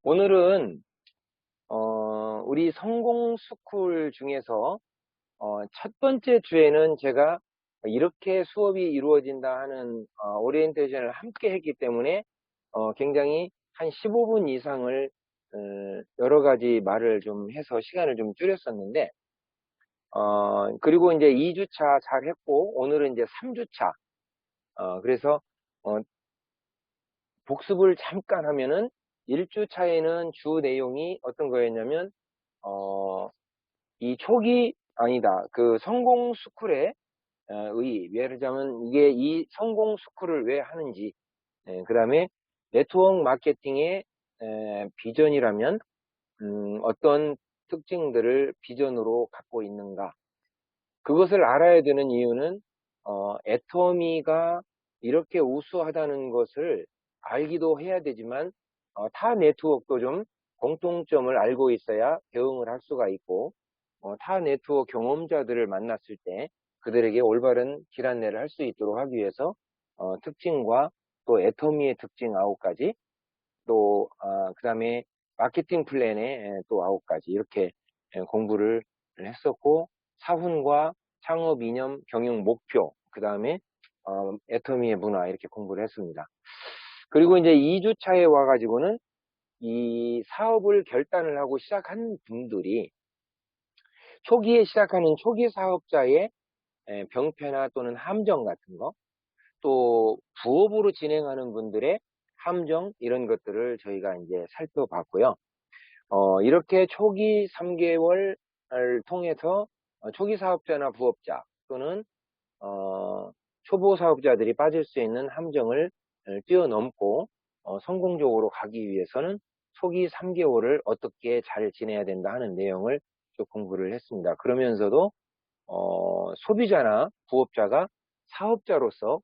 오늘은 우리 성공 스쿨 중에서 첫 번째 주에는 제가 이렇게 수업이 이루어진다 하는 오리엔테이션을 함께 했기 때문에 굉장히 한 15분 이상을 여러 가지 말을 좀 해서 시간을 좀 줄였었는데 그리고 이제 2주차 잘 했고 오늘은 이제 3주차 그래서 어, 복습을 잠깐 하면은 1주차에는 주 내용이 어떤 거였냐면 어, 이 초기 아니다 그 성공 스쿨의 예를 들자면 이게 이 성공 스쿨을 왜 하는지, 그 다음에 네트워크 마케팅의 비전이라면 어떤 특징들을 비전으로 갖고 있는가, 그것을 알아야 되는 이유는 애터미가 이렇게 우수하다는 것을 알기도 해야 되지만 타 네트워크도 좀 공통점을 알고 있어야 대응을 할 수가 있고, 타 네트워크 경험자들을 만났을 때 그들에게 올바른 길 안내를 할 수 있도록 하기 위해서 특징과 또 애터미의 특징 9가지, 또 그 다음에 마케팅 플랜의 또 9가지 이렇게 공부를 했었고, 사훈과 창업 이념, 경영 목표, 그 다음에 애터미의 문화 이렇게 공부를 했습니다. 그리고 이제 2주차에 와가지고는 이 사업을 결단을 하고 시작한 분들이 초기에 시작하는 초기 사업자의 병폐나 또는 함정 같은 거, 또 부업으로 진행하는 분들의 함정, 이런 것들을 저희가 이제 살펴봤고요. 이렇게 초기 3개월을 통해서 초기 사업자나 부업자 또는 초보 사업자들이 빠질 수 있는 함정을 뛰어넘고 성공적으로 가기 위해서는 초기 3개월을 어떻게 잘 지내야 된다 하는 내용을 쭉 공부를 했습니다. 그러면서도 소비자나 부업자가 사업자로서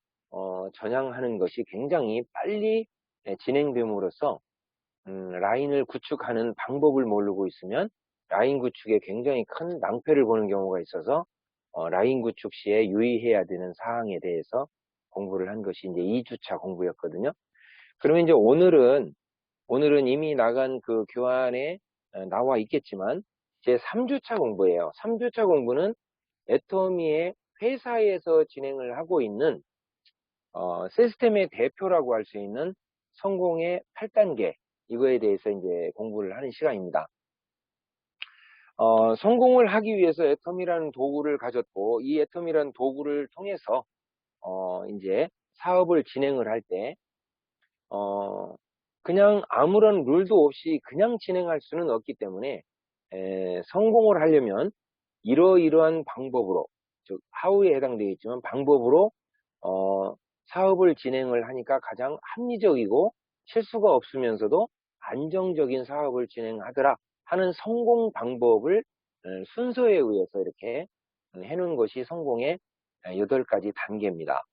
전향하는 것이 굉장히 빨리 진행됨으로써 라인을 구축하는 방법을 모르고 있으면 라인 구축에 굉장히 큰 낭패를 보는 경우가 있어서 라인 구축 시에 유의해야 되는 사항에 대해서 공부를 한 것이 이제 2주차 공부였거든요. 그러면 이제 오늘은 이미 나간 그 교환에 나와 있겠지만 제 3주차 공부예요. 3주차 공부는 애터미의 회사에서 진행을 하고 있는 시스템의 대표라고 할 수 있는 성공의 8단계, 이거에 대해서 이제 공부를 하는 시간입니다. 성공을 하기 위해서 애터미라는 도구를 가졌고, 이 애터미라는 도구를 통해서 이제 사업을 진행을 할 때 그냥 아무런 룰도 없이 그냥 진행할 수는 없기 때문에 성공을 하려면 이러이러한 방법으로, 즉 하우에 해당되어 있지만 방법으로 사업을 진행을 하니까 가장 합리적이고 실수가 없으면서도 안정적인 사업을 진행하더라 하는 성공 방법을 순서에 의해서 이렇게 해놓은 것이 성공의 8가지 단계입니다.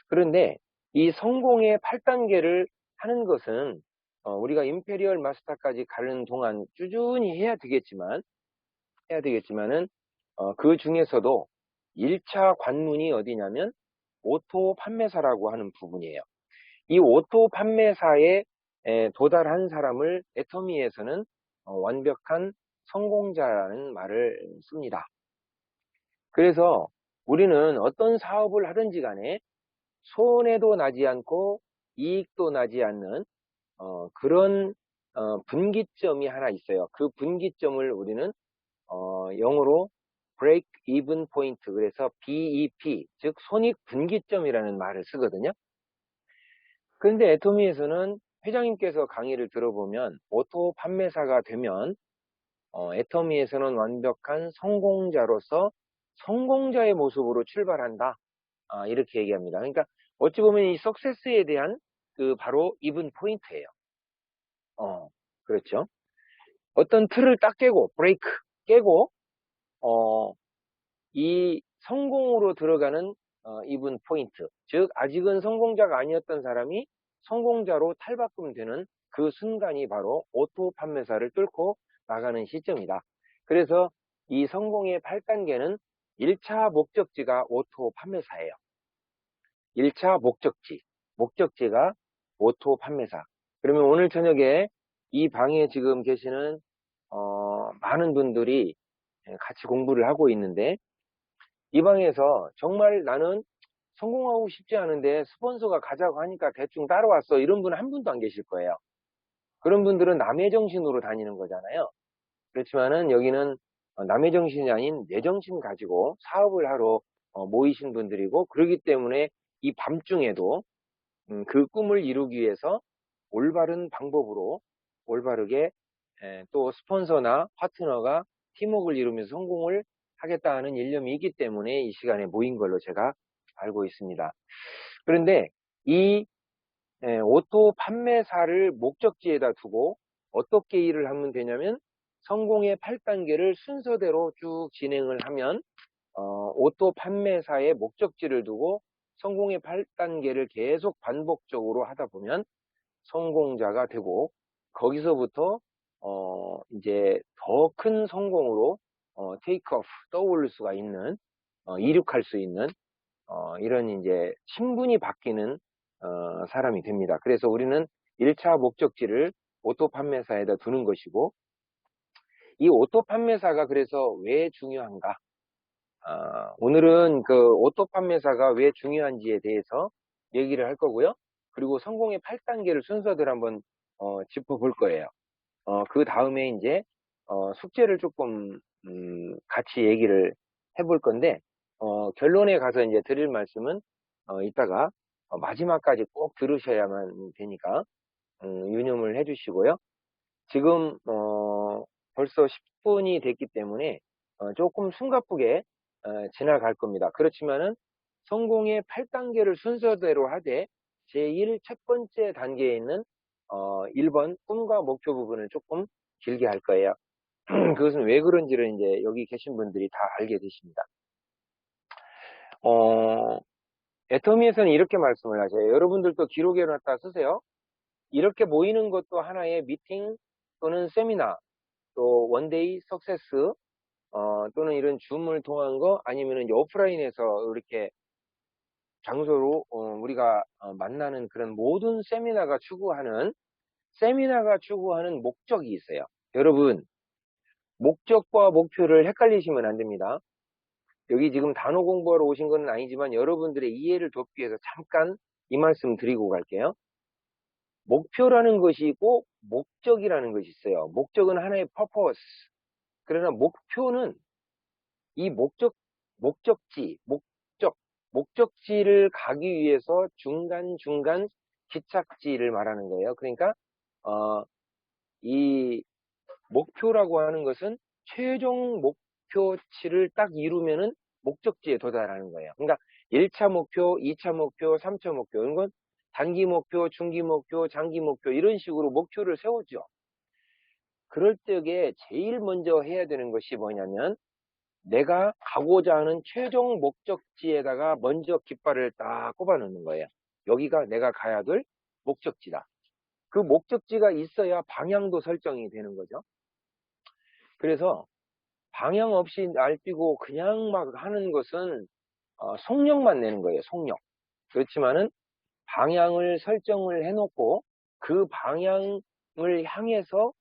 그런데 이 성공의 8단계를 하는 것은 우리가 임페리얼 마스터까지 가는 동안 꾸준히 해야 되겠지만은 그 중에서도 1차 관문이 어디냐면 오토 판매사라고 하는 부분이에요. 이 오토 판매사에 도달한 사람을 애터미에서는 완벽한 성공자라는 말을 씁니다. 그래서 우리는 어떤 사업을 하든지 간에 손해도 나지 않고 이익도 나지 않는 그런 분기점이 하나 있어요. 그 분기점을 우리는 영어로 break even point, 그래서 BEP, 즉 손익 분기점이라는 말을 쓰거든요. 그런데 애터미에서는 회장님께서 강의를 들어보면 오토 판매사가 되면 애터미에서는 완벽한 성공자로서 성공자의 모습으로 출발한다, 이렇게 얘기합니다. 그러니까 어찌 보면 이 석세스에 대한 그 바로 이븐 포인트예요. 그렇죠. 어떤 틀을 딱 깨고 브레이크 깨고 어, 이 성공으로 들어가는 이븐 포인트, 즉 아직은 성공자가 아니었던 사람이 성공자로 탈바꿈되는 그 순간이 바로 오토 판매사를 뚫고 나가는 시점이다. 그래서 이 성공의 8단계는 1차 목적지가 오토 판매사예요. 1차 목적지가 오토 판매사. 그러면 오늘 저녁에 이 방에 지금 계시는 많은 분들이 같이 공부를 하고 있는데, 이 방에서 정말 나는 성공하고 싶지 않은데 스폰서가 가자고 하니까 대충 따라왔어, 이런 분 한 분도 안 계실 거예요. 그런 분들은 남의 정신으로 다니는 거잖아요. 그렇지만은 여기는 남의 정신이 아닌 내 정신 가지고 사업을 하러 모이신 분들이고, 그러기 때문에 이 밤중에도 그 꿈을 이루기 위해서 올바른 방법으로 올바르게 또 스폰서나 파트너가 팀워크를 이루면서 성공을 하겠다 하는 일념이 있기 때문에 이 시간에 모인 걸로 제가 알고 있습니다. 그런데 이 오토 판매사를 목적지에다 두고 어떻게 일을 하면 되냐면, 성공의 8단계를 순서대로 쭉 진행을 하면 오토 판매사의 목적지를 두고 성공의 8단계를 계속 반복적으로 하다 보면 성공자가 되고, 거기서부터 이제 더 큰 성공으로 테이크오프 떠오를 수가 있는, 이륙할 수 있는 이런 이제 신분이 바뀌는 사람이 됩니다. 그래서 우리는 1차 목적지를 오토 판매사에다 두는 것이고, 이 오토 판매사가 그래서 왜 중요한가? 오늘은 그 오토 판매사가 왜 중요한지에 대해서 얘기를 할 거고요. 그리고 성공의 8단계를 순서대로 한번 짚어볼 거예요. 그 다음에 이제 숙제를 조금 같이 얘기를 해볼 건데, 결론에 가서 이제 드릴 말씀은 이따가 마지막까지 꼭 들으셔야만 되니까 유념을 해주시고요. 지금 벌써 10분이 됐기 때문에 조금 숨가쁘게 지나갈 겁니다. 그렇지만은 성공의 8단계를 순서대로 하되 제1 첫 번째 단계에 있는 1번 꿈과 목표 부분을 조금 길게 할 거예요. 그것은 왜 그런지를 이제 여기 계신 분들이 다 알게 되십니다. 애터미에서는 이렇게 말씀을 하세요. 여러분들도 기록해 놨다 쓰세요. 이렇게 모이는 것도 하나의 미팅 또는 세미나, 또 원데이 석세스, 또는 이런 줌을 통한 거, 아니면 오프라인에서 이렇게 장소로 우리가 만나는 그런 모든 세미나가 추구하는 목적이 있어요. 여러분, 목적과 목표를 헷갈리시면 안 됩니다. 여기 지금 단어 공부하러 오신 건 아니지만 여러분들의 이해를 돕기 위해서 잠깐 이 말씀 드리고 갈게요. 목표라는 것이 있고 목적이라는 것이 있어요. 목적은 하나의 purpose. 그러나 목표는 이 목적지를 가기 위해서 중간중간 기착지를 말하는 거예요. 그러니까, 이 목표라고 하는 것은 최종 목표치를 딱 이루면은 목적지에 도달하는 거예요. 그러니까 1차 목표, 2차 목표, 3차 목표, 이런 건 단기 목표, 중기 목표, 장기 목표, 이런 식으로 목표를 세우죠. 그럴 적에 제일 먼저 해야 되는 것이 뭐냐면, 내가 가고자 하는 최종 목적지에다가 먼저 깃발을 딱 꼽아 놓는 거예요. 여기가 내가 가야 될 목적지다. 그 목적지가 있어야 방향도 설정이 되는 거죠. 그래서 방향 없이 날뛰고 그냥 막 하는 것은 속력만 내는 거예요. 속력. 그렇지만은 방향을 설정을 해놓고 그 방향을 향해서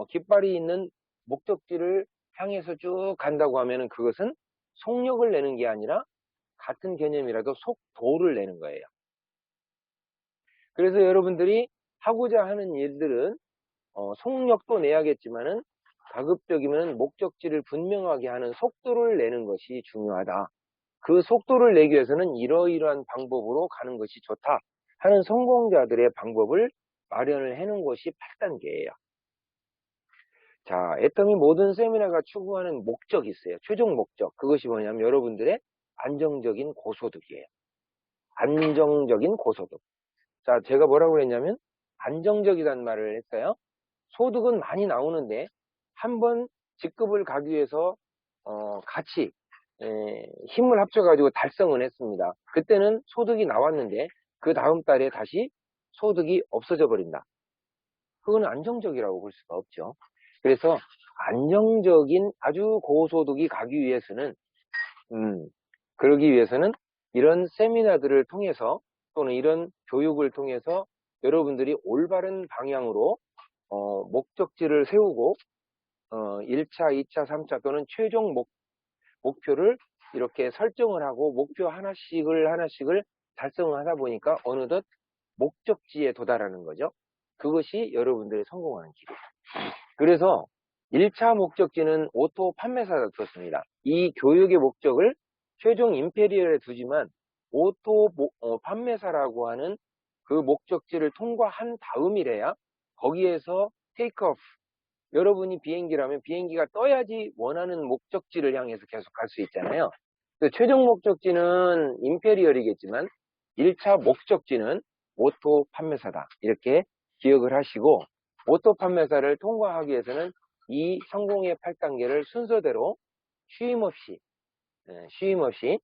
깃발이 있는 목적지를 향해서 쭉 간다고 하면은 그것은 속력을 내는 게 아니라 같은 개념이라도 속도를 내는 거예요. 그래서 여러분들이 하고자 하는 일들은 속력도 내야겠지만은 가급적이면 목적지를 분명하게 하는 속도를 내는 것이 중요하다. 그 속도를 내기 위해서는 이러이러한 방법으로 가는 것이 좋다 하는 성공자들의 방법을 마련을 해놓은 것이 8단계예요. 자, 애터미 모든 세미나가 추구하는 목적이 있어요. 최종 목적. 그것이 뭐냐면 여러분들의 안정적인 고소득이에요. 안정적인 고소득. 자, 제가 뭐라고 그랬냐면 안정적이란 말을 했어요. 소득은 많이 나오는데 한번 직급을 가기 위해서 같이 힘을 합쳐가지고 달성을 했습니다. 그때는 소득이 나왔는데 그 다음 달에 다시 소득이 없어져 버린다. 그건 안정적이라고 볼 수가 없죠. 그래서 안정적인 아주 고소득이 가기 위해서는 그러기 위해서는 이런 세미나들을 통해서 또는 이런 교육을 통해서 여러분들이 올바른 방향으로 목적지를 세우고 1차, 2차, 3차 또는 최종 목표를 이렇게 설정을 하고 목표 하나씩을 달성하다 보니까 어느덧 목적지에 도달하는 거죠. 그것이 여러분들의 성공하는 길이에요. 그래서 1차 목적지는 오토 판매사가 뒀습니다. 이 교육의 목적을 최종 임페리얼에 두지만 오토 판매사라고 하는 그 목적지를 통과한 다음이래야 거기에서 테이크오프, 여러분이 비행기라면 비행기가 떠야지 원하는 목적지를 향해서 계속 갈 수 있잖아요. 최종 목적지는 임페리얼이겠지만 1차 목적지는 오토 판매사다. 이렇게 기억을 하시고, 오토 판매사를 통과하기 위해서는 이 성공의 8단계를 순서대로 쉼 없이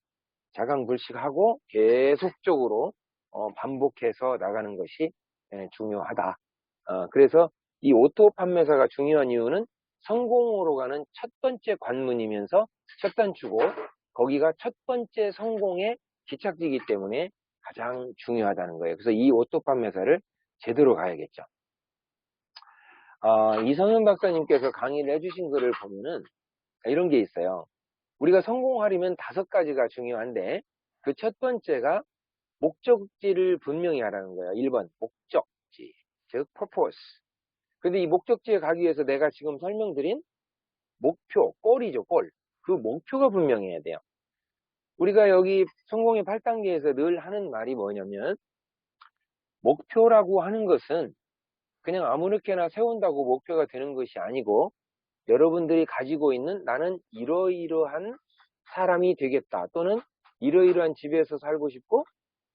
자강불식하고 계속적으로 반복해서 나가는 것이 중요하다. 그래서 이 오토 판매사가 중요한 이유는 성공으로 가는 첫 번째 관문이면서 첫 단추고, 거기가 첫 번째 성공의 기착지이기 때문에 가장 중요하다는 거예요. 그래서 이 오토 판매사를 제대로 가야겠죠. 이성현 박사님께서 강의를 해주신 글을 보면은 이런 게 있어요. 우리가 성공하려면 5가지가 중요한데 그 첫 번째가 목적지를 분명히 하라는 거예요. 1번 목적지, 즉 purpose. 근데 이 목적지에 가기 위해서 내가 지금 설명드린 목표, 골이죠, 골. 그 목표가 분명해야 돼요. 우리가 여기 성공의 8단계에서 늘 하는 말이 뭐냐면, 목표라고 하는 것은 그냥 아무렇게나 세운다고 목표가 되는 것이 아니고, 여러분들이 가지고 있는 나는 이러이러한 사람이 되겠다, 또는 이러이러한 집에서 살고 싶고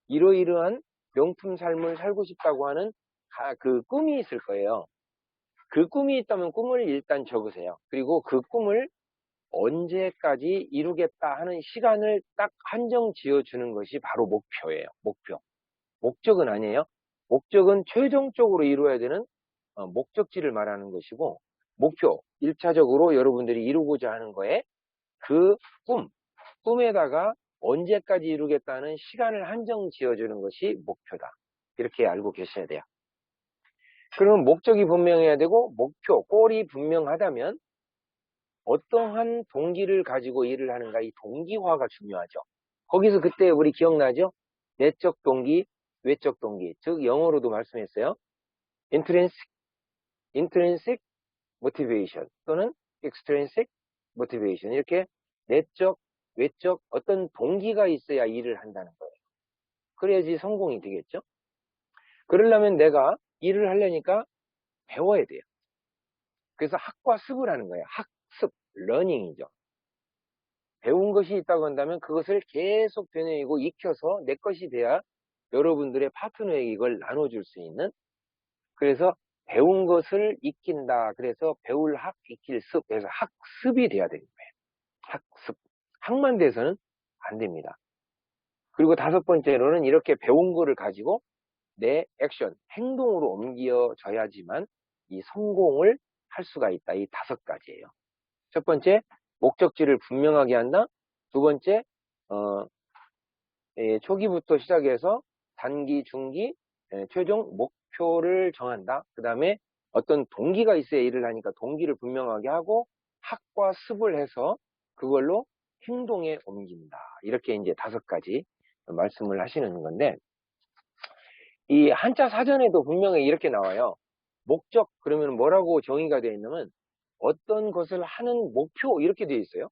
이러이러한 명품 삶을 살고 싶다고 하는 그 꿈이 있을 거예요. 그 꿈이 있다면 꿈을 일단 적으세요. 그리고 그 꿈을 언제까지 이루겠다 하는 시간을 딱 한정 지어주는 것이 바로 목표예요. 목표. 목적은 아니에요. 목적은 최종적으로 이루어야 되는 목적지를 말하는 것이고, 목표, 1차적으로 여러분들이 이루고자 하는 거에 그 꿈에다가 언제까지 이루겠다는 시간을 한정 지어주는 것이 목표다. 이렇게 알고 계셔야 돼요. 그러면 목적이 분명해야 되고, 목표, 골이 분명하다면 어떠한 동기를 가지고 일을 하는가, 이 동기화가 중요하죠. 거기서 그때 우리 기억나죠? 내적 동기, 외적 동기. 즉 영어로도 말씀했어요. intrinsic motivation 또는 extrinsic motivation. 이렇게 내적, 외적 어떤 동기가 있어야 일을 한다는 거예요. 그래야지 성공이 되겠죠. 그러려면 내가 일을 하려니까 배워야 돼요. 그래서 학과 습을 하는 거예요. 학습, 러닝이죠. 배운 것이 있다고 한다면 그것을 계속 되뇌이고 익혀서 내 것이 돼야 여러분들의 파트너에게 이걸 나눠줄 수 있는, 그래서 배운 것을 익힌다. 그래서 배울 학, 익힐 습, 그래서 학습이 돼야 되는 거예요. 학습. 학만 돼서는 안 됩니다. 그리고 5번째로는 이렇게 배운 거를 가지고 내 액션, 행동으로 옮겨져야지만 이 성공을 할 수가 있다. 이 5가지예요. 첫 번째, 목적지를 분명하게 한다. 두 번째, 초기부터 시작해서 단기, 중기, 최종 목표를 정한다. 그 다음에 어떤 동기가 있어야 일을 하니까 동기를 분명하게 하고 학과 습을 해서 그걸로 행동에 옮긴다. 이렇게 이제 5가지 말씀을 하시는 건데, 이 한자 사전에도 분명히 이렇게 나와요. 목적, 그러면 뭐라고 정의가 되어 있냐면 어떤 것을 하는 목표, 이렇게 되어 있어요.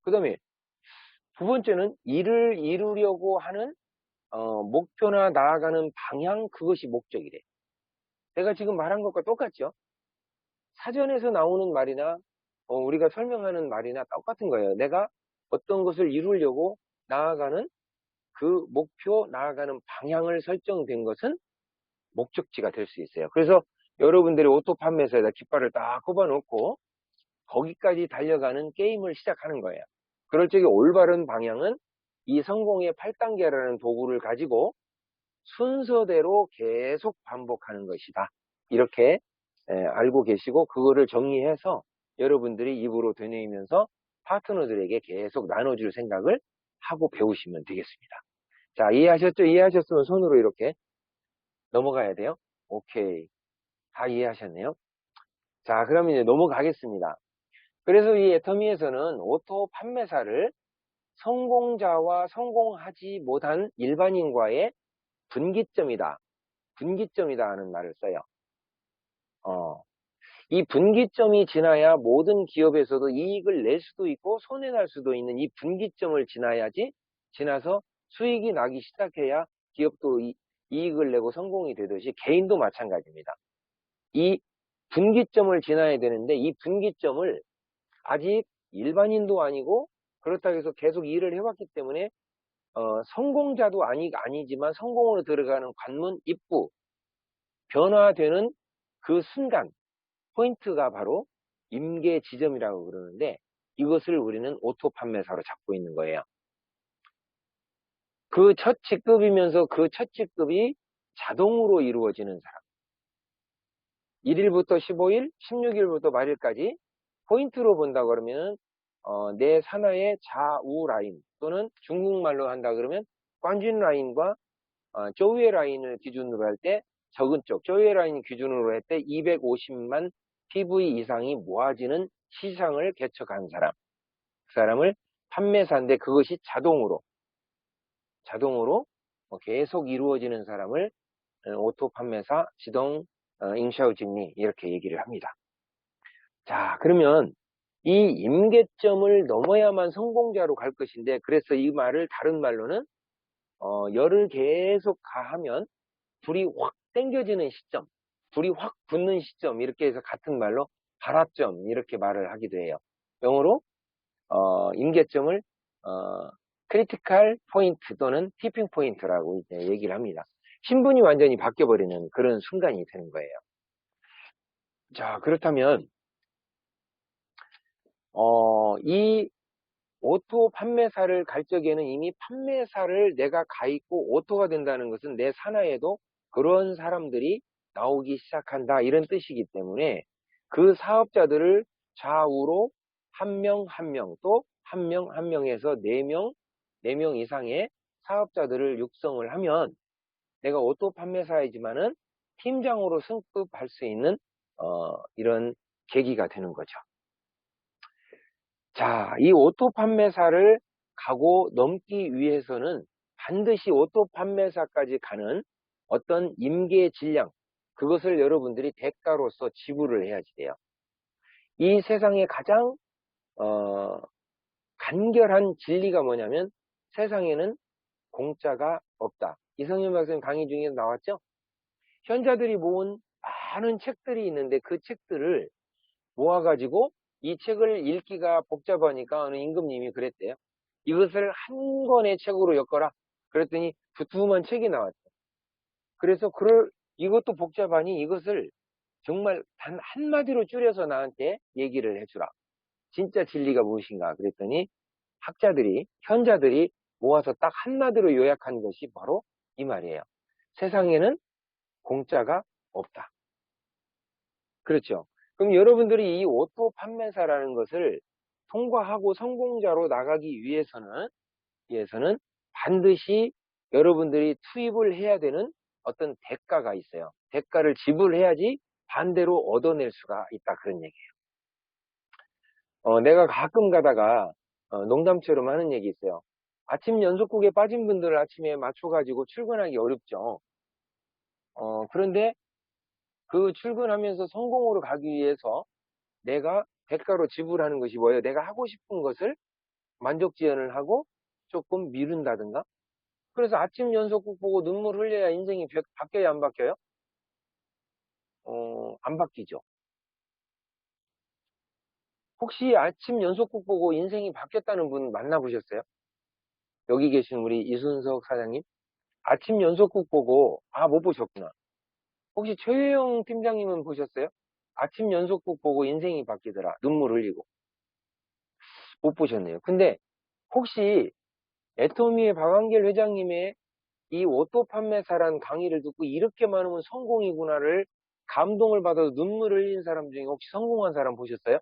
그 다음에 두 번째는 일을 이루려고 하는 목표나 나아가는 방향, 그것이 목적이래. 내가 지금 말한 것과 똑같죠? 사전에서 나오는 말이나 우리가 설명하는 말이나 똑같은 거예요. 내가 어떤 것을 이루려고 나아가는 그 목표, 나아가는 방향을 설정된 것은 목적지가 될 수 있어요. 그래서 여러분들이 오토 판매사에다 깃발을 딱 꼽아놓고 거기까지 달려가는 게임을 시작하는 거예요. 그럴 적에 올바른 방향은 이 성공의 8단계라는 도구를 가지고 순서대로 계속 반복하는 것이다. 이렇게 알고 계시고, 그거를 정리해서 여러분들이 입으로 되뇌이면서 파트너들에게 계속 나눠줄 생각을 하고 배우시면 되겠습니다. 자, 이해하셨죠? 이해하셨으면 손으로 이렇게 넘어가야 돼요. 오케이. 다 이해하셨네요. 자, 그러면 이제 넘어가겠습니다. 그래서 이 애터미에서는 오토 판매사를 성공자와 성공하지 못한 일반인과의 분기점이다. 분기점이다 하는 말을 써요. 이 분기점이 지나야 모든 기업에서도 이익을 낼 수도 있고 손해날 수도 있는 이 분기점을 지나서 수익이 나기 시작해야 기업도 이익을 내고 성공이 되듯이 개인도 마찬가지입니다. 이 분기점을 지나야 되는데 이 분기점을 아직 일반인도 아니고 그렇다고 해서 계속 일을 해왔기 때문에 성공자도 아니지만 성공으로 들어가는 관문 입구 변화되는 그 순간 포인트가 바로 임계 지점이라고 그러는데 이것을 우리는 오토 판매사로 잡고 있는 거예요. 그 첫 직급이면서 그 첫 직급이 자동으로 이루어지는 사람. 1일부터 15일, 16일부터 말일까지 포인트로 본다 그러면 내 산하의 좌우 라인 또는 중국말로 한다 그러면 관진 라인과 조우의 라인을 기준으로 할 때 적은 쪽 조우의 라인 기준으로 할 때 250만 PV 이상이 모아지는 시장을 개척한 사람. 그 사람을 판매사인데 그것이 자동으로 계속 이루어지는 사람을 오토 판매사, 지동 잉샤오직리 이렇게 얘기를 합니다. 자, 그러면 이 임계점을 넘어야만 성공자로 갈 것인데 그래서 이 말을 다른 말로는 열을 계속 가하면 불이 확 땡겨지는 시점, 불이 확 붙는 시점 이렇게 해서 같은 말로 발화점 이렇게 말을 하기도 해요. 영어로 임계점을 크리티컬 포인트 또는 티핑 포인트라고 이제 얘기를 합니다. 신분이 완전히 바뀌어버리는 그런 순간이 되는 거예요. 자, 그렇다면 이 오토 판매사를 갈 적에는 이미 판매사를 내가 가 있고 오토가 된다는 것은 내 산하에도 그런 사람들이 나오기 시작한다 이런 뜻이기 때문에 그 사업자들을 좌우로 한 명 한 명 또 한 명 한 명에서 네 명 이상의 사업자들을 육성을 하면 내가 오토 판매사이지만은 팀장으로 승급할 수 있는 이런 계기가 되는 거죠. 자, 이 오토 판매사를 가고 넘기 위해서는 반드시 오토 판매사까지 가는 어떤 임계 질량, 그것을 여러분들이 대가로서 지불을 해야지 돼요. 이 세상에 가장 간결한 진리가 뭐냐면 세상에는 공짜가 없다. 이성윤 박사님 강의 중에 나왔죠? 현자들이 모은 많은 책들이 있는데 그 책들을 모아가지고 이 책을 읽기가 복잡하니까 어느 임금님이 그랬대요. 이것을 한 권의 책으로 엮어라. 그랬더니 두툼한 책이 나왔죠. 그래서 이것도 복잡하니 이것을 정말 단 한마디로 줄여서 나한테 얘기를 해주라. 진짜 진리가 무엇인가 그랬더니 현자들이 모아서 딱 한마디로 요약한 것이 바로 이 말이에요. 세상에는 공짜가 없다. 그렇죠. 그럼 여러분들이 이 오토 판매사라는 것을 통과하고 성공자로 나가기 위해서는 반드시 여러분들이 투입을 해야 되는 어떤 대가가 있어요. 대가를 지불해야지 반대로 얻어낼 수가 있다. 그런 얘기예요. 내가 가끔 가다가 농담처럼 하는 얘기 있어요. 아침 연속국에 빠진 분들을 아침에 맞춰가지고 출근하기 어렵죠. 그런데 그 출근하면서 성공으로 가기 위해서 내가 대가로 지불하는 것이 뭐예요? 내가 하고 싶은 것을 만족지연을 하고 조금 미룬다든가. 그래서 아침 연속국 보고 눈물 흘려야 인생이 바뀌어야 안 바뀌어요? 안 바뀌죠. 혹시 아침 연속국 보고 인생이 바뀌었다는 분 만나보셨어요? 여기 계신 우리 이순석 사장님? 아침 연속국 보고, 못 보셨구나. 혹시 최혜영 팀장님은 보셨어요? 아침 연속국 보고 인생이 바뀌더라. 눈물 흘리고. 못 보셨네요. 근데 혹시 애터미의 박완길 회장님의 이 오토 판매사란 강의를 듣고 이렇게 많으면 성공이구나를 감동을 받아서 눈물을 흘린 사람 중에 혹시 성공한 사람 보셨어요?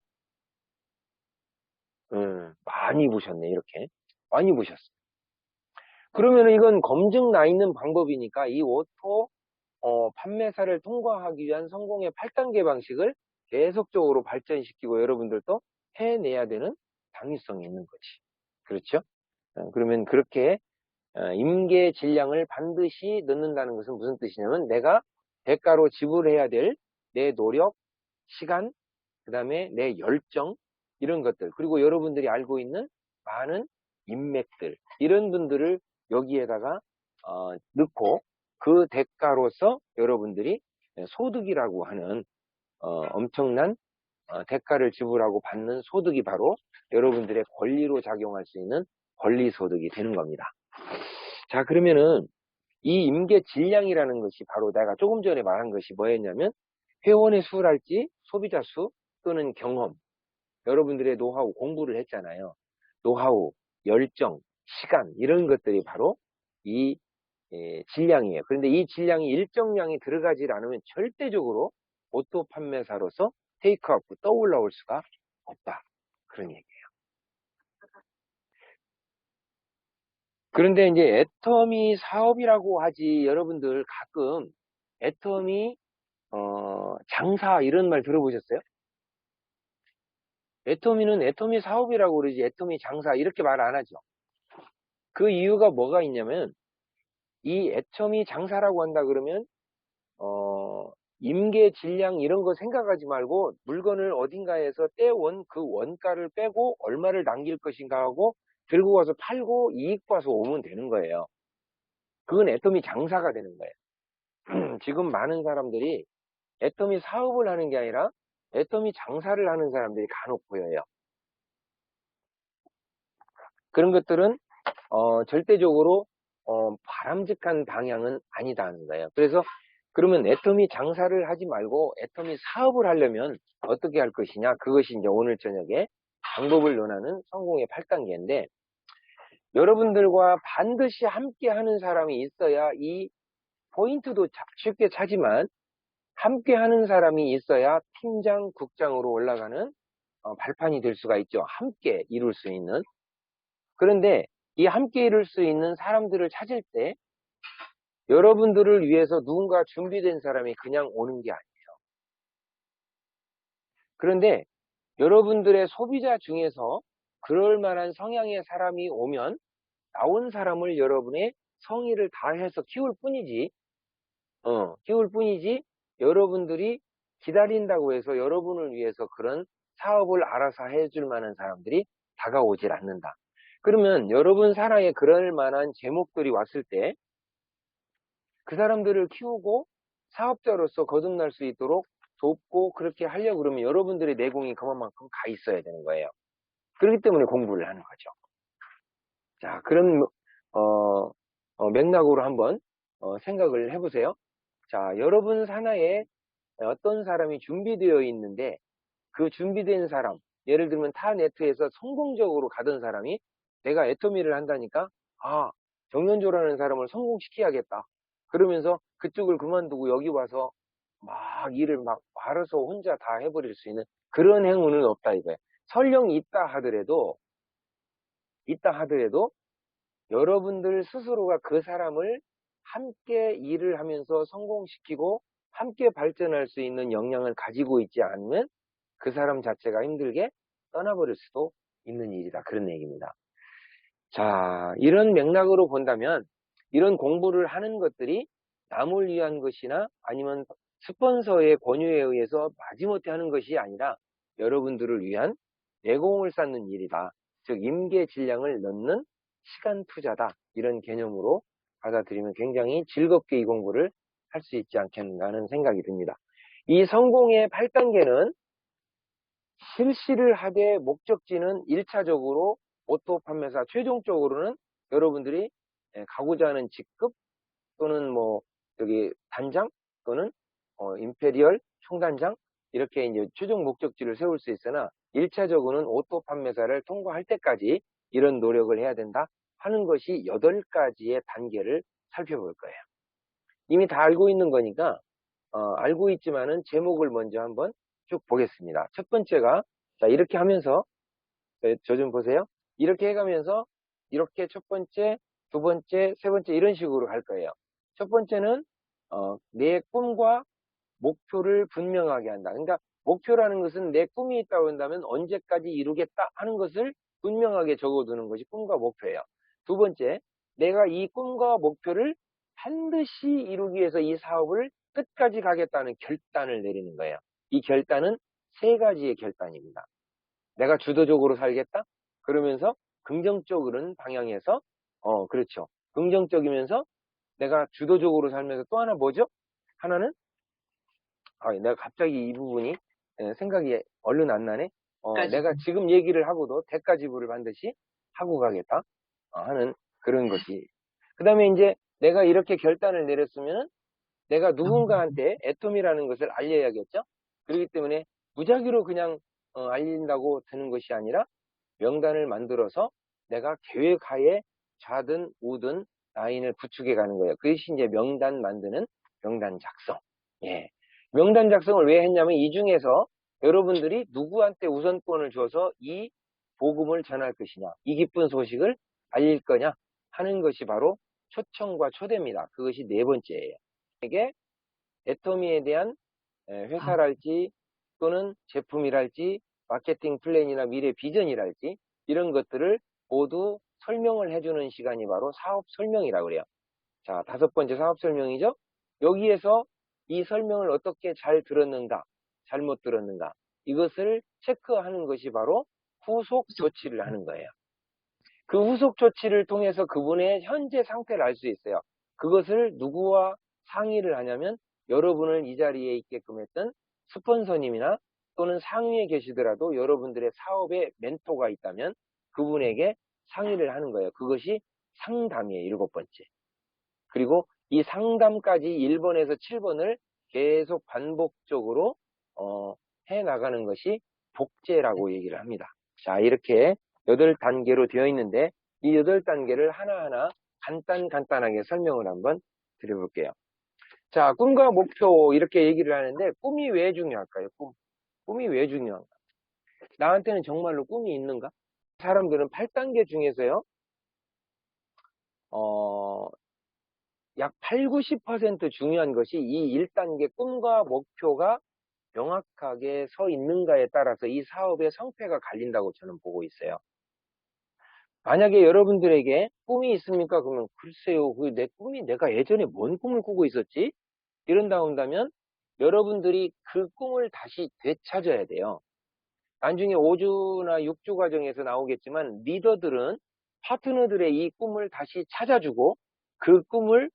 많이 보셨네, 이렇게. 많이 보셨어요. 그러면 이건 검증 나 있는 방법이니까 이 오토 판매사를 통과하기 위한 성공의 8단계 방식을 계속적으로 발전시키고 여러분들도 해내야 되는 당위성이 있는 거지. 그렇죠? 그러면 그렇게 임계 질량을 반드시 넣는다는 것은 무슨 뜻이냐면 내가 대가로 지불해야 될 내 노력, 시간, 그 다음에 내 열정 이런 것들 그리고 여러분들이 알고 있는 많은 인맥들 이런 분들을 여기에다가 넣고 그 대가로서 여러분들이 소득이라고 하는 엄청난 대가를 지불하고 받는 소득이 바로 여러분들의 권리로 작용할 수 있는 권리소득이 되는 겁니다. 자, 그러면은 이 임계 질량이라는 것이 바로 내가 조금 전에 말한 것이 뭐였냐면 회원의 수랄지 소비자 수 또는 경험 여러분들의 노하우 공부를 했잖아요. 노하우, 열정, 시간 이런 것들이 바로 이 질량이에요. 그런데 이 질량이 일정량이 들어가지 않으면 절대적으로 오토 판매사로서 테이크아웃 떠올라올 수가 없다. 그런 얘기예요. 그런데 이제 애터미 사업이라고 하지 여러분들 가끔 애터미 장사 이런 말 들어보셨어요? 애터미는 애터미 사업이라고 그러지 애터미 장사 이렇게 말 안 하죠. 그 이유가 뭐가 있냐면 이 애터미 장사라고 한다 그러면 임계 질량 이런 거 생각하지 말고 물건을 어딘가에서 떼온 그 원가를 빼고 얼마를 남길 것인가 하고 들고 와서 팔고 이익 봐서 오면 되는 거예요. 그건 애터미 장사가 되는 거예요. 지금 많은 사람들이 애터미 사업을 하는 게 아니라 애터미 장사를 하는 사람들이 간혹 보여요. 그런 것들은 절대적으로 바람직한 방향은 아니다는 거예요. 그래서 그러면 애터미 장사를 하지 말고 애터미 사업을 하려면 어떻게 할 것이냐 그것이 이제 오늘 저녁에 방법을 논하는 성공의 8단계인데 여러분들과 반드시 함께 하는 사람이 있어야 이 포인트도 쉽게 차지만 함께 하는 사람이 있어야 팀장, 국장으로 올라가는 발판이 될 수가 있죠. 함께 이룰 수 있는. 그런데 이 함께 이룰 수 있는 사람들을 찾을 때 여러분들을 위해서 누군가 준비된 사람이 그냥 오는 게 아니에요. 그런데 여러분들의 소비자 중에서 그럴 만한 성향의 사람이 오면 나온 사람을 여러분의 성의를 다해서 키울 뿐이지 여러분들이 기다린다고 해서 여러분을 위해서 그런 사업을 알아서 해줄 만한 사람들이 다가오질 않는다. 그러면 여러분 사랑에 그럴 만한 제목들이 왔을 때 그 사람들을 키우고 사업자로서 거듭날 수 있도록 돕고 그렇게 하려고 그러면 여러분들의 내공이 그만큼 가 있어야 되는 거예요. 그렇기 때문에 공부를 하는 거죠. 자, 그런 맥락으로 한번 생각을 해보세요. 자, 여러분 산하에 어떤 사람이 준비되어 있는데 그 준비된 사람, 예를 들면 타 네트에서 성공적으로 가던 사람이 내가 애터미를 한다니까 정연조라는 사람을 성공시켜야겠다. 그러면서 그쪽을 그만두고 여기 와서 막 일을 막 알아서 혼자 다 해버릴 수 있는 그런 행운은 없다 이거예요. 설령 있다 하더라도 여러분들 스스로가 그 사람을 함께 일을 하면서 성공시키고 함께 발전할 수 있는 역량을 가지고 있지 않으면 그 사람 자체가 힘들게 떠나버릴 수도 있는 일이다. 그런 얘기입니다. 자, 이런 맥락으로 본다면 이런 공부를 하는 것들이 남을 위한 것이나 아니면 스폰서의 권유에 의해서 마지못해 하는 것이 아니라 여러분들을 위한 내공을 쌓는 일이다. 즉 임계 질량을 넣는 시간 투자다. 이런 개념으로 받아들이면 굉장히 즐겁게 이 공부를 할 수 있지 않겠는가 하는 생각이 듭니다. 이 성공의 8단계는 실시를 하되 목적지는 1차적으로 오토 판매사, 최종적으로는 여러분들이 가고자 하는 직급 또는 뭐 여기 단장 또는 임페리얼 총단장 이렇게 이제 최종 목적지를 세울 수 있으나 1차적으로는 오토 판매사를 통과할 때까지 이런 노력을 해야 된다 하는 것이 8가지의 단계를 살펴볼 거예요. 이미 다 알고 있는 거니까 알고 있지만은 제목을 먼저 한번 쭉 보겠습니다. 첫 번째가 자 이렇게 하면서 저 좀 보세요. 이렇게 해가면서 이렇게 첫 번째, 두 번째, 세 번째 이런 식으로 갈 거예요. 첫 번째는 내 꿈과 목표를 분명하게 한다. 그러니까 목표라는 것은 내 꿈이 있다고 한다면 언제까지 이루겠다 하는 것을 분명하게 적어두는 것이 꿈과 목표예요. 두 번째, 내가 이 꿈과 목표를 반드시 이루기 위해서 이 사업을 끝까지 가겠다는 결단을 내리는 거예요. 이 결단은 세 가지의 결단입니다. 내가 주도적으로 살겠다? 그러면서 긍정적인 방향에서, 그렇죠. 긍정적이면서 내가 주도적으로 살면서 또 하나 뭐죠? 하나는, 내가 갑자기 이 부분이 생각이 얼른 안 나네? 내가 지금 얘기를 하고도 대가지불을 반드시 하고 가겠다 하는 그런 것이. 그 다음에 이제 내가 이렇게 결단을 내렸으면 내가 누군가한테 애톰이라는 것을 알려야겠죠? 그렇기 때문에 무작위로 그냥 알린다고 되는 것이 아니라 명단을 만들어서 내가 계획하에 좌든 우든 라인을 구축해 가는 거예요. 그것이 이제 명단 만드는 명단 작성. 예. 명단 작성을 왜 했냐면 이 중에서 여러분들이 누구한테 우선권을 줘서 이 복음을 전할 것이냐, 이 기쁜 소식을 알릴 거냐 하는 것이 바로 초청과 초대입니다. 그것이 네 번째예요. 이게 애터미에 대한 회사랄지 또는 제품이랄지 마케팅 플랜이나 미래 비전이랄지 이런 것들을 모두 설명을 해주는 시간이 바로 사업 설명이라고 그래요. 자, 다섯 번째 사업 설명이죠. 여기에서 이 설명을 어떻게 잘 들었는가, 잘못 들었는가 이것을 체크하는 것이 바로 후속 조치를 하는 거예요. 그 후속 조치를 통해서 그분의 현재 상태를 알 수 있어요. 그것을 누구와 상의를 하냐면 여러분을 이 자리에 있게끔 했던 스폰서님이나 또는 상위에 계시더라도 여러분들의 사업에 멘토가 있다면 그분에게 상의를 하는 거예요. 그것이 상담이에요. 일곱 번째. 그리고 이 상담까지 1번에서 7번을 계속 반복적으로 해 나가는 것이 복제라고 얘기를 합니다. 자, 이렇게 8단계로 되어 있는데 이 8단계를 하나하나 간단하게 설명을 한번 드려볼게요. 자, 꿈과 목표 이렇게 얘기를 하는데 꿈이 왜 중요할까요? 꿈이 왜 중요한가? 나한테는 정말로 꿈이 있는가? 사람들은 8단계 중에서요. 약 8, 90% 중요한 것이 이 1단계 꿈과 목표가 명확하게 서 있는가에 따라서 이 사업의 성패가 갈린다고 저는 보고 있어요. 만약에 여러분들에게 꿈이 있습니까? 그러면 글쎄요, 내 꿈이 내가 예전에 뭔 꿈을 꾸고 있었지? 이런다 한다면 여러분들이 그 꿈을 다시 되찾아야 돼요. 나중에 5주나 6주 과정에서 나오겠지만 리더들은 파트너들의 이 꿈을 다시 찾아주고 그 꿈을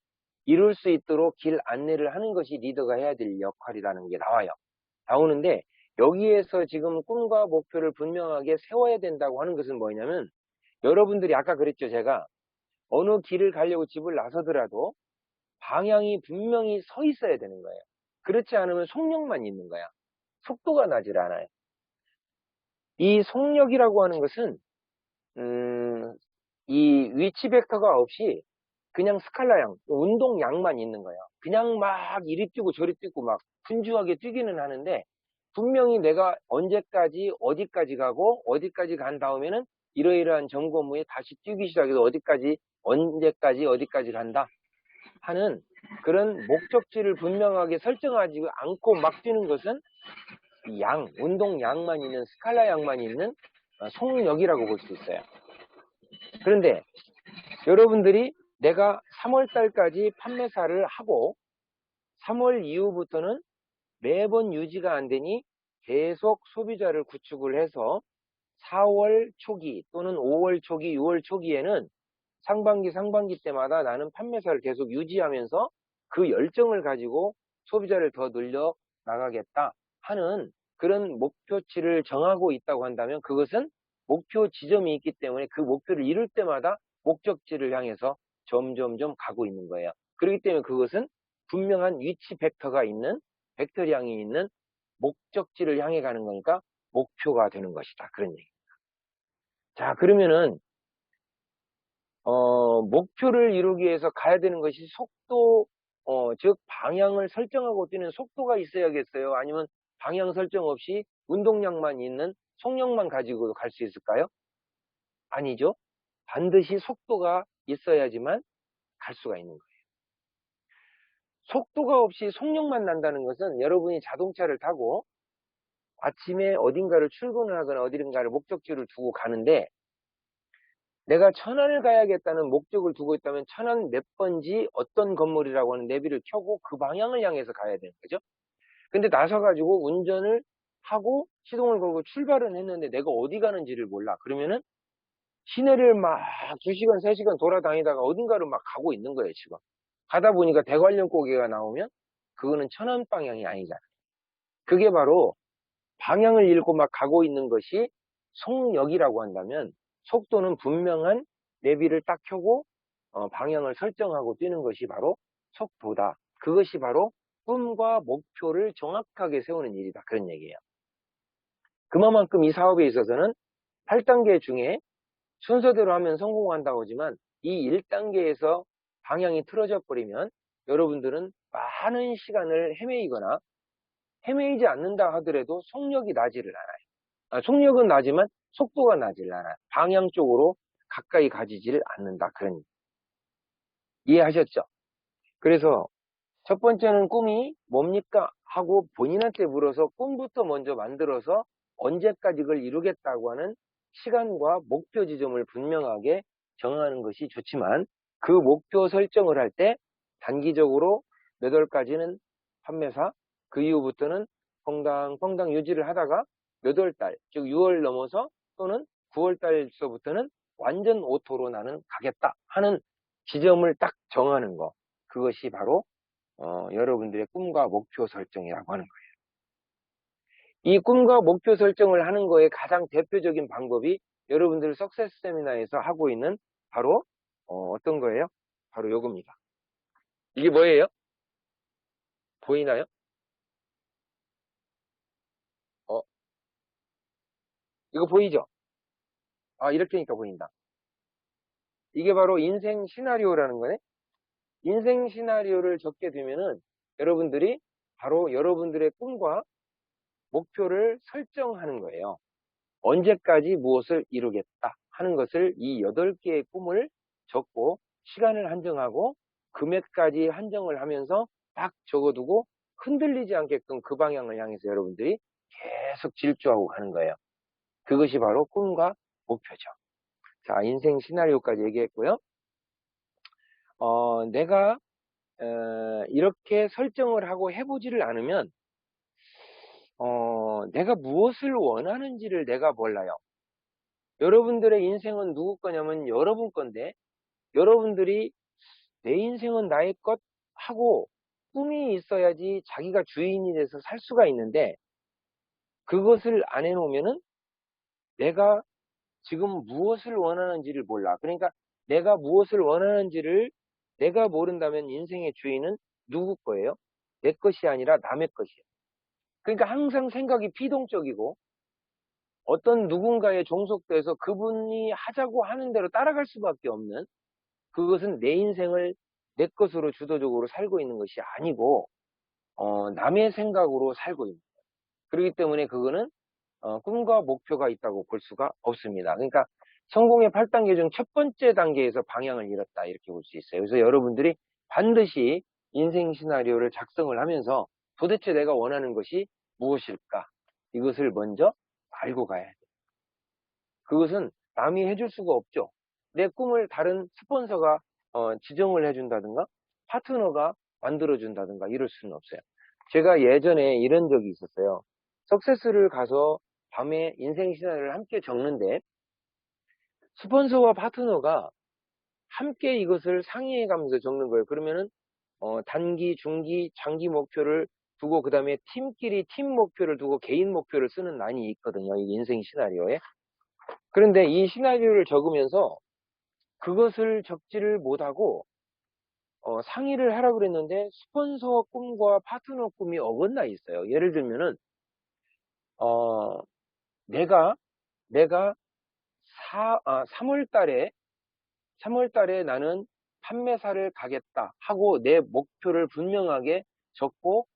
이룰 수 있도록 길 안내를 하는 것이 리더가 해야 될 역할이라는 게 나오는데 여기에서 지금 꿈과 목표를 분명하게 세워야 된다고 하는 것은 뭐냐면 여러분들이 아까 그랬죠. 제가 어느 길을 가려고 집을 나서더라도 방향이 분명히 서 있어야 되는 거예요. 그렇지 않으면 속력만 있는 거야. 속도가 나질 않아요. 이 속력이라고 하는 것은 이 위치 벡터가 없이 그냥 스칼라양, 운동량만 있는 거예요. 그냥 막 이리 뛰고 저리 뛰고 막 분주하게 뛰기는 하는데 분명히 내가 언제까지 어디까지 가고 어디까지 간 다음에는 이러이러한 점검 후에 다시 뛰기 시작해서 어디까지 언제까지 어디까지 간다 하는 그런 목적지를 분명하게 설정하지 않고 막 뛰는 것은 운동량만 있는 스칼라양만 있는 속력이라고 볼 수 있어요. 그런데 여러분들이 내가 3월 달까지 판매사를 하고 3월 이후부터는 매번 유지가 안 되니 계속 소비자를 구축을 해서 4월 초기 또는 5월 초기, 6월 초기에는 상반기 때마다 나는 판매사를 계속 유지하면서 그 열정을 가지고 소비자를 더 늘려 나가겠다 하는 그런 목표치를 정하고 있다고 한다면 그것은 목표 지점이 있기 때문에 그 목표를 이룰 때마다 목적지를 향해서 점점점 가고 있는 거예요. 그렇기 때문에 그것은 분명한 위치 벡터가 있는 벡터량이 있는 목적지를 향해 가는 거니까 목표가 되는 것이다. 그런 얘기입니다. 자, 그러면은 목표를 이루기 위해서 가야 되는 것이 속도, 즉 방향을 설정하고 뛰는 속도가 있어야겠어요? 아니면 방향 설정 없이 운동량만 있는 속력만 가지고 갈 수 있을까요? 아니죠. 반드시 속도가 있어야지만 갈 수가 있는 거예요. 속도가 없이 속력만 난다는 것은 여러분이 자동차를 타고 아침에 어딘가를 출근을 하거나 어딘가를 목적지를 두고 가는데 내가 천안을 가야겠다는 목적을 두고 있다면 천안 몇 번지 어떤 건물이라고 하는 내비를 켜고 그 방향을 향해서 가야 되는 거죠. 근데 나서가지고 운전을 하고 시동을 걸고 출발은 했는데 내가 어디 가는지를 몰라. 그러면은 시내를 막 2시간, 3시간 돌아다니다가 어딘가를 막 가고 있는 거예요, 지금. 가다 보니까 대관령 고개가 나오면 그거는 천안 방향이 아니잖아. 그게 바로 방향을 잃고 막 가고 있는 것이 속력이라고 한다면 속도는 분명한 내비를 딱 켜고 방향을 설정하고 뛰는 것이 바로 속도다. 그것이 바로 꿈과 목표를 정확하게 세우는 일이다. 그런 얘기예요. 그만큼 이 사업에 있어서는 8단계 중에 순서대로 하면 성공한다고 하지만 이 1단계에서 방향이 틀어져 버리면 여러분들은 많은 시간을 헤매이거나 헤매이지 않는다 하더라도 속력이 나지를 않아요. 속력은 나지만 속도가 나질 않아요. 방향 쪽으로 가까이 가지지를 않는다. 그런 이해하셨죠? 그래서 첫 번째는 꿈이 뭡니까? 하고 본인한테 물어서 꿈부터 먼저 만들어서 언제까지 그걸 이루겠다고 하는 시간과 목표 지점을 분명하게 정하는 것이 좋지만 그 목표 설정을 할 때 단기적으로 몇 월까지는 판매사, 그 이후부터는 펑당펑당 유지를 하다가 몇 월달, 즉 6월 넘어서 또는 9월달서부터는 완전 오토로 나는 가겠다 하는 지점을 딱 정하는 거. 그것이 바로 여러분들의 꿈과 목표 설정이라고 하는 거예요. 이 꿈과 목표 설정을 하는 거에 가장 대표적인 방법이 여러분들 석세스 세미나에서 하고 있는 바로 어떤 거예요? 바로 요겁니다. 이게 뭐예요? 보이나요? 어, 이거 보이죠? 아, 이렇게 하니까 보인다. 이게 바로 인생 시나리오라는 거네. 인생 시나리오를 적게 되면은 여러분들이 바로 여러분들의 꿈과 목표를 설정하는 거예요. 언제까지 무엇을 이루겠다 하는 것을 이 8개의 꿈을 적고 시간을 한정하고 금액까지 한정을 하면서 딱 적어두고 흔들리지 않게끔 그 방향을 향해서 여러분들이 계속 질주하고 가는 거예요. 그것이 바로 꿈과 목표죠. 자, 인생 시나리오까지 얘기했고요. 내가 이렇게 설정을 하고 해보지를 않으면 내가 무엇을 원하는지를 내가 몰라요. 여러분들의 인생은 누구 거냐면 여러분 건데 여러분들이 내 인생은 나의 것 하고 꿈이 있어야지 자기가 주인이 돼서 살 수가 있는데 그것을 안 해놓으면은 내가 지금 무엇을 원하는지를 몰라. 그러니까 내가 무엇을 원하는지를 내가 모른다면 인생의 주인은 누구 거예요? 내 것이 아니라 남의 것이에요. 그러니까 항상 생각이 피동적이고 어떤 누군가에 종속돼서 그분이 하자고 하는 대로 따라갈 수밖에 없는 그것은 내 인생을 내 것으로 주도적으로 살고 있는 것이 아니고 남의 생각으로 살고 있는 거예요. 그렇기 때문에 그거는 꿈과 목표가 있다고 볼 수가 없습니다. 그러니까 성공의 8단계 중 첫 번째 단계에서 방향을 잃었다 이렇게 볼 수 있어요. 그래서 여러분들이 반드시 인생 시나리오를 작성을 하면서 도대체 내가 원하는 것이 무엇일까? 이것을 먼저 알고 가야 돼요. 그것은 남이 해줄 수가 없죠. 내 꿈을 다른 스폰서가 지정을 해준다든가 파트너가 만들어준다든가 이럴 수는 없어요. 제가 예전에 이런 적이 있었어요. 석세스를 가서 밤에 인생 시나리오를 함께 적는데 스폰서와 파트너가 함께 이것을 상의해 가면서 적는 거예요. 그러면은 단기, 중기, 장기 목표를 두고 그 다음에 팀끼리 팀 목표를 두고 개인 목표를 쓰는 난이 있거든요. 이 인생 시나리오에. 그런데 이 시나리오를 적으면서 그것을 적지를 못하고 상의를 하라고 그랬는데 스폰서 꿈과 파트너 꿈이 어긋나 있어요. 예를 들면은 어, 내가 3월 달에 나는 판매사를 가겠다 하고 내 목표를 분명하게 적고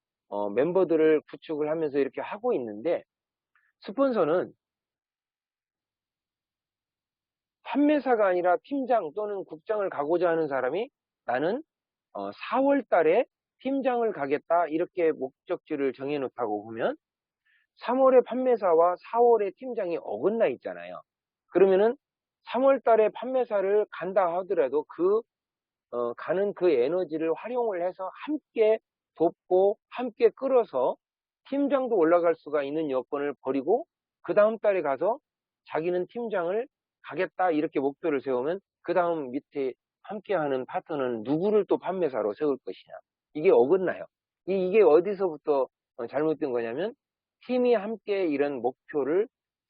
멤버들을 구축을 하면서 이렇게 하고 있는데 스폰서는 판매사가 아니라 팀장 또는 국장을 가고자 하는 사람이 나는 4월 달에 팀장을 가겠다 이렇게 목적지를 정해 놓다고 보면 3월에 판매사와 4월에 팀장이 어긋나 있잖아요. 그러면은 3월 달에 판매사를 간다 하더라도 가는 그 에너지를 활용을 해서 함께 돕고 함께 끌어서 팀장도 올라갈 수가 있는 여건을 버리고 그 다음 달에 가서 자기는 팀장을 가겠다 이렇게 목표를 세우면 그 다음 밑에 함께하는 파트너는 누구를 또 판매사로 세울 것이냐. 이게 어긋나요. 이게 어디서부터 잘못된 거냐면 팀이 함께 이런 목표를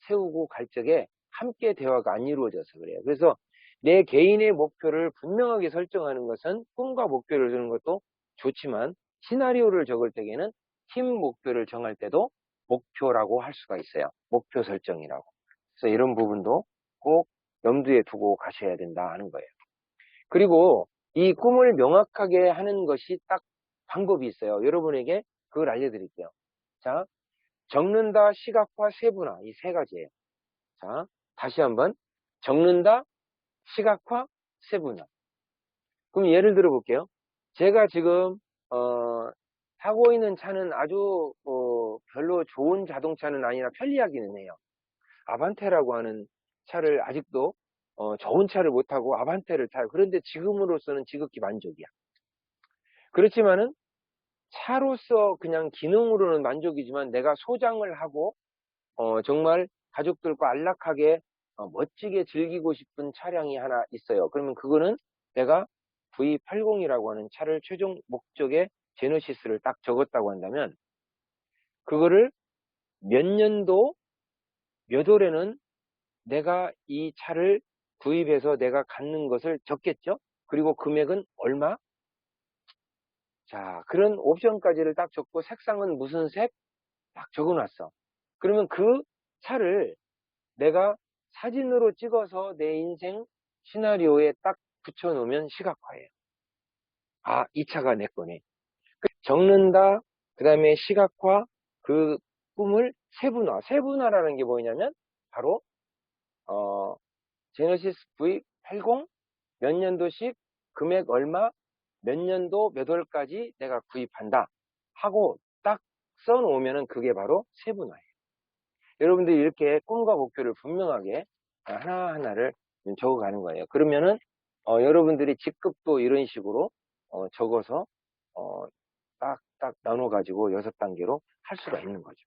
세우고 갈 적에 함께 대화가 안 이루어져서 그래요. 그래서 내 개인의 목표를 분명하게 설정하는 것은 꿈과 목표를 주는 것도 좋지만 시나리오를 적을 때에는 팀 목표를 정할 때도 목표라고 할 수가 있어요. 목표 설정이라고. 그래서 이런 부분도 꼭 염두에 두고 가셔야 된다 하는 거예요. 그리고 이 꿈을 명확하게 하는 것이 딱 방법이 있어요. 여러분에게 그걸 알려드릴게요. 자, 적는다, 시각화, 세분화 이 세 가지예요. 자, 다시 한번 적는다, 시각화, 세분화. 그럼 예를 들어 볼게요. 제가 지금 타고 있는 차는 아주 별로 좋은 자동차는 아니라 편리하기는 해요. 아반떼라고 하는 차를 아직도 좋은 차를 못 타고 아반떼를 타요. 그런데 지금으로서는 지극히 만족이야. 그렇지만은 차로서 그냥 기능으로는 만족이지만 내가 소장을 하고 정말 가족들과 안락하게 멋지게 즐기고 싶은 차량이 하나 있어요. 그러면 그거는 내가 V80이라고 하는 차를 최종 목적의 제너시스를 딱 적었다고 한다면 그거를 몇 년도 몇 월에는 내가 이 차를 구입해서 내가 갖는 것을 적겠죠. 그리고 금액은 얼마? 자, 그런 옵션까지를 딱 적고 색상은 무슨 색? 딱 적어놨어. 그러면 그 차를 내가 사진으로 찍어서 내 인생 시나리오에 딱 붙여놓으면 시각화예요. 아, 이 차가 내 거네. 적는다, 그 다음에 시각화, 그 꿈을 세분화. 세분화라는 게 뭐냐면 바로 제너시스 V80 몇 년도씩 금액 얼마 몇 년도 몇 월까지 내가 구입한다 하고 딱 써놓으면 그게 바로 세분화예요. 여러분들이 이렇게 꿈과 목표를 분명하게 하나하나를 적어가는 거예요. 그러면은 여러분들이 직급도 이런 식으로 적어서 딱딱 나눠가지고 6단계로 할 수가 있는 거죠.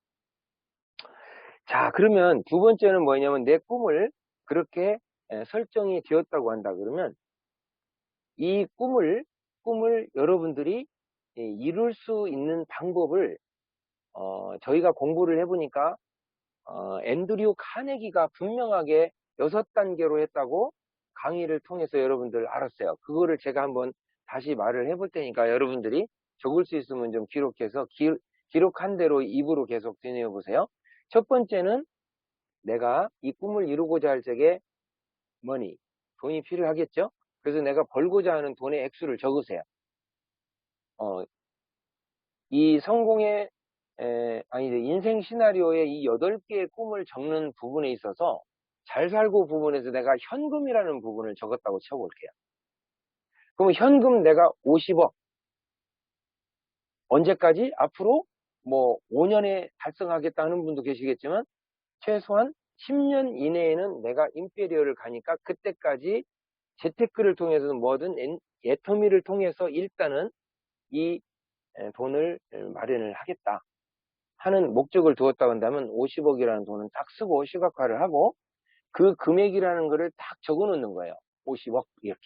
자, 그러면 두 번째는 뭐냐면 내 꿈을 그렇게 설정이 되었다고 한다 그러면 이 꿈을 여러분들이 이룰 수 있는 방법을 저희가 공부를 해보니까 앤드류 카네기가 분명하게 6단계로 했다고 강의를 통해서 여러분들 알았어요. 그거를 제가 한번 다시 말을 해볼 테니까 여러분들이 적을 수 있으면 좀 기록해서 기록한 대로 입으로 계속 되뇌어 보세요. 첫 번째는 내가 이 꿈을 이루고자 할 적에 머니, 돈이 필요하겠죠? 그래서 내가 벌고자 하는 돈의 액수를 적으세요. 이 성공의 인생 시나리오의 이 8개의 꿈을 적는 부분에 있어서 잘 살고 부분에서 내가 현금이라는 부분을 적었다고 쳐볼게요. 그러면 현금 내가 50억 언제까지? 앞으로 뭐 5년에 달성하겠다는 분도 계시겠지만 최소한 10년 이내에는 내가 임페리얼을 가니까 그때까지 재테크를 통해서는 뭐든 애터미를 통해서 일단은 이 돈을 마련을 하겠다 하는 목적을 두었다고 한다면 50억이라는 돈은 딱 쓰고 시각화를 하고 그 금액이라는 거를 딱 적어 놓는 거예요. 50억 이렇게.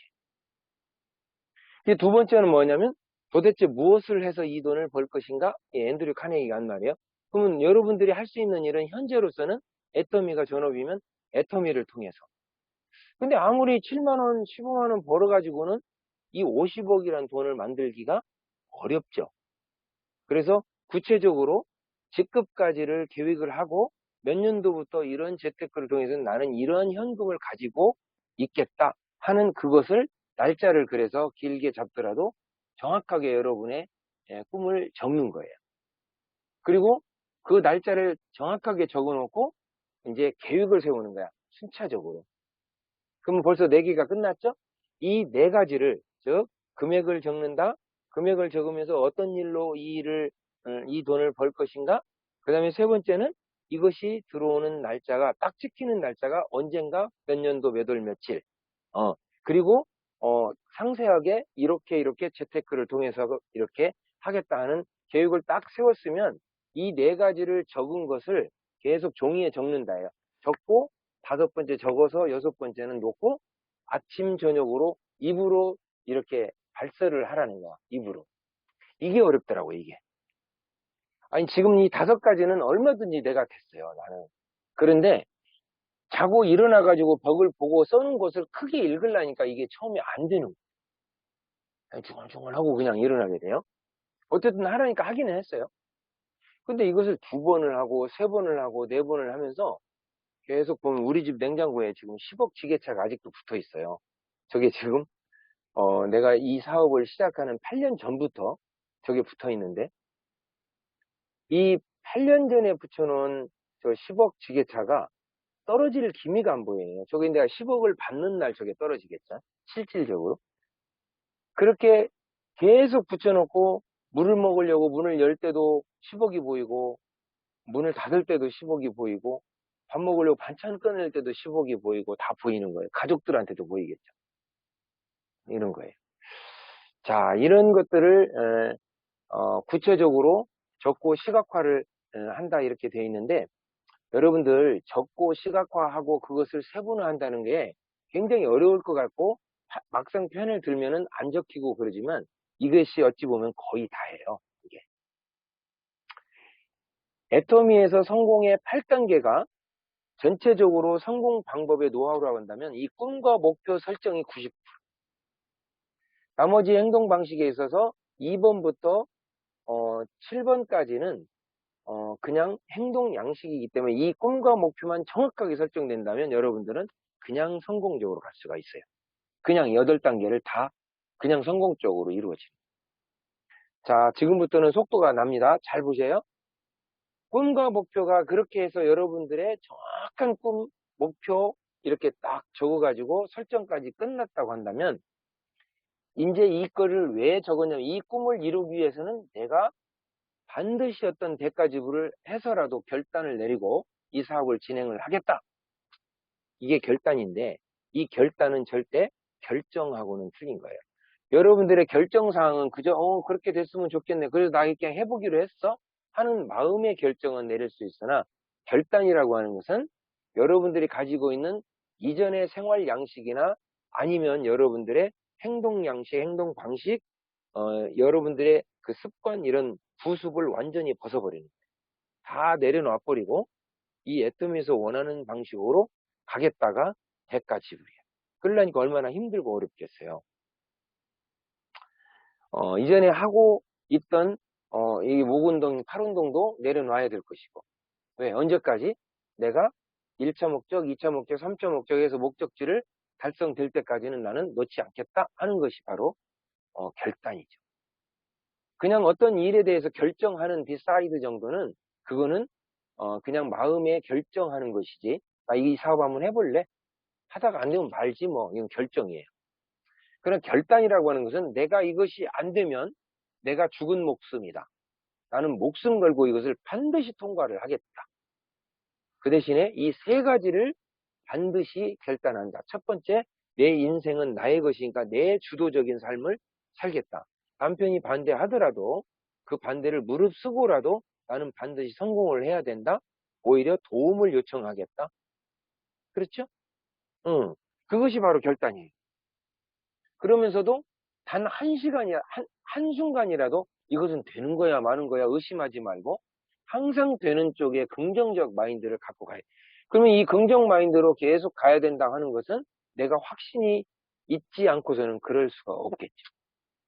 두 번째는 뭐냐면 도대체 무엇을 해서 이 돈을 벌 것인가? 앤드류 카네기가 한 말이에요. 그러면 여러분들이 할 수 있는 일은 현재로서는 애터미가 전업이면 애터미를 통해서. 근데 아무리 7만원, 15만원 벌어가지고는 이 50억이라는 돈을 만들기가 어렵죠. 그래서 구체적으로 직급까지를 계획을 하고 몇 년도부터 이런 재테크를 통해서 나는 이런 현금을 가지고 있겠다 하는 그것을 날짜를 그래서 길게 잡더라도 정확하게 여러분의 꿈을 적는 거예요. 그리고 그 날짜를 정확하게 적어 놓고 이제 계획을 세우는 거야. 순차적으로. 그러면 벌써 4개가 끝났죠? 이 4가지를 즉 금액을 적는다. 금액을 적으면서 어떤 일로 이 돈을 벌 것인가? 그 다음에 세 번째는 이것이 들어오는 날짜가 딱 찍히는 날짜가 언젠가 몇 년도 몇 월 며칠. 그리고 상세하게 이렇게 재테크를 통해서 이렇게 하겠다 하는 계획을 딱 세웠으면 이 네 가지를 적은 것을 계속 종이에 적는다예요. 적고 다섯 번째 적어서 여섯 번째는 놓고 아침 저녁으로 입으로 이렇게 발설을 하라는 거야. 입으로. 이게 어렵더라고 이게. 아니 지금 이 다섯 가지는 얼마든지 내가 됐어요 나는. 그런데 자고 일어나가지고 벽을 보고 써놓은 것을 크게 읽으려니까 이게 처음에 안 되는 거예요. 중얼중얼 하고 그냥 일어나게 돼요. 어쨌든 하라니까 하기는 했어요. 근데 이것을 두 번을 하고 세 번을 하고 네 번을 하면서 계속 보면 우리 집 냉장고에 지금 10억 지게차가 아직도 붙어 있어요. 저게 지금 내가 이 사업을 시작하는 8년 전부터 저게 붙어 있는데 이 8년 전에 붙여놓은 저 10억 지게차가 떨어질 기미가 안 보여요. 저게 내가 10억을 받는 날 저게 떨어지겠죠. 실질적으로. 그렇게 계속 붙여놓고 물을 먹으려고 문을 열 때도 10억이 보이고 문을 닫을 때도 10억이 보이고 밥 먹으려고 반찬 꺼낼 때도 10억이 보이고 다 보이는 거예요. 가족들한테도 보이겠죠. 이런 거예요. 자, 이런 것들을 구체적으로 적고 시각화를 한다 이렇게 되어 있는데 여러분들 적고 시각화하고 그것을 세분화한다는 게 굉장히 어려울 것 같고 막상 편을 들면은 안 적히고 그러지만 이것이 어찌 보면 거의 다예요. 이게. 애터미에서 성공의 8단계가 전체적으로 성공 방법의 노하우라고 한다면 이 꿈과 목표 설정이 90%. 나머지 행동 방식에 있어서 2번부터 7번까지는 그냥 행동 양식이기 때문에 이 꿈과 목표만 정확하게 설정된다면 여러분들은 그냥 성공적으로 갈 수가 있어요. 그냥 8단계를 다 그냥 성공적으로 이루어집니다. 자, 지금부터는 속도가 납니다. 잘 보세요. 꿈과 목표가 그렇게 해서 여러분들의 정확한 꿈, 목표 이렇게 딱 적어가지고 설정까지 끝났다고 한다면 이제 이거를 왜 적었냐면 이 꿈을 이루기 위해서는 내가 반드시 어떤 대가 지불을 해서라도 결단을 내리고 이 사업을 진행을 하겠다. 이게 결단인데 이 결단은 절대 결정하고는 틀린 거예요. 여러분들의 결정사항은 그저 그렇게 됐으면 좋겠네. 그래서 나 그냥 해보기로 했어. 하는 마음의 결정은 내릴 수 있으나 결단이라고 하는 것은 여러분들이 가지고 있는 이전의 생활 양식이나 아니면 여러분들의 행동 양식, 행동 방식, 여러분들의 그 습관 이런 부습을 완전히 벗어버리는 거예요. 다 내려놔 버리고 이 애터미에서 원하는 방식으로 가겠다가 대가 지불이에요. 그러려니까 얼마나 힘들고 어렵겠어요. 이전에 하고 있던 이 목운동, 팔운동도 내려놔야 될 것이고 왜? 언제까지? 내가 1차 목적, 2차 목적, 3차 목적에서 목적지를 달성될 때까지는 나는 놓지 않겠다 하는 것이 바로 결단이죠. 그냥 어떤 일에 대해서 결정하는 디사이드 정도는 그거는 그냥 마음에 결정하는 것이지 나 이 사업 한번 해볼래? 하다가 안 되면 말지 뭐 이건 결정이에요. 그런 결단이라고 하는 것은 내가 이것이 안 되면 내가 죽은 목숨이다. 나는 목숨 걸고 이것을 반드시 통과를 하겠다. 그 대신에 이 세 가지를 반드시 결단한다. 첫 번째, 내 인생은 나의 것이니까 내 주도적인 삶을 살겠다. 남편이 반대하더라도 그 반대를 무릅쓰고라도 나는 반드시 성공을 해야 된다. 오히려 도움을 요청하겠다. 그렇죠? 응. 그것이 바로 결단이에요. 그러면서도 단 한 시간이, 한순간이라도 이것은 되는 거야, 마는 거야 의심하지 말고 항상 되는 쪽에 긍정적 마인드를 갖고 가야 돼. 그러면 이 긍정 마인드로 계속 가야 된다 하는 것은 내가 확신이 있지 않고서는 그럴 수가 없겠죠.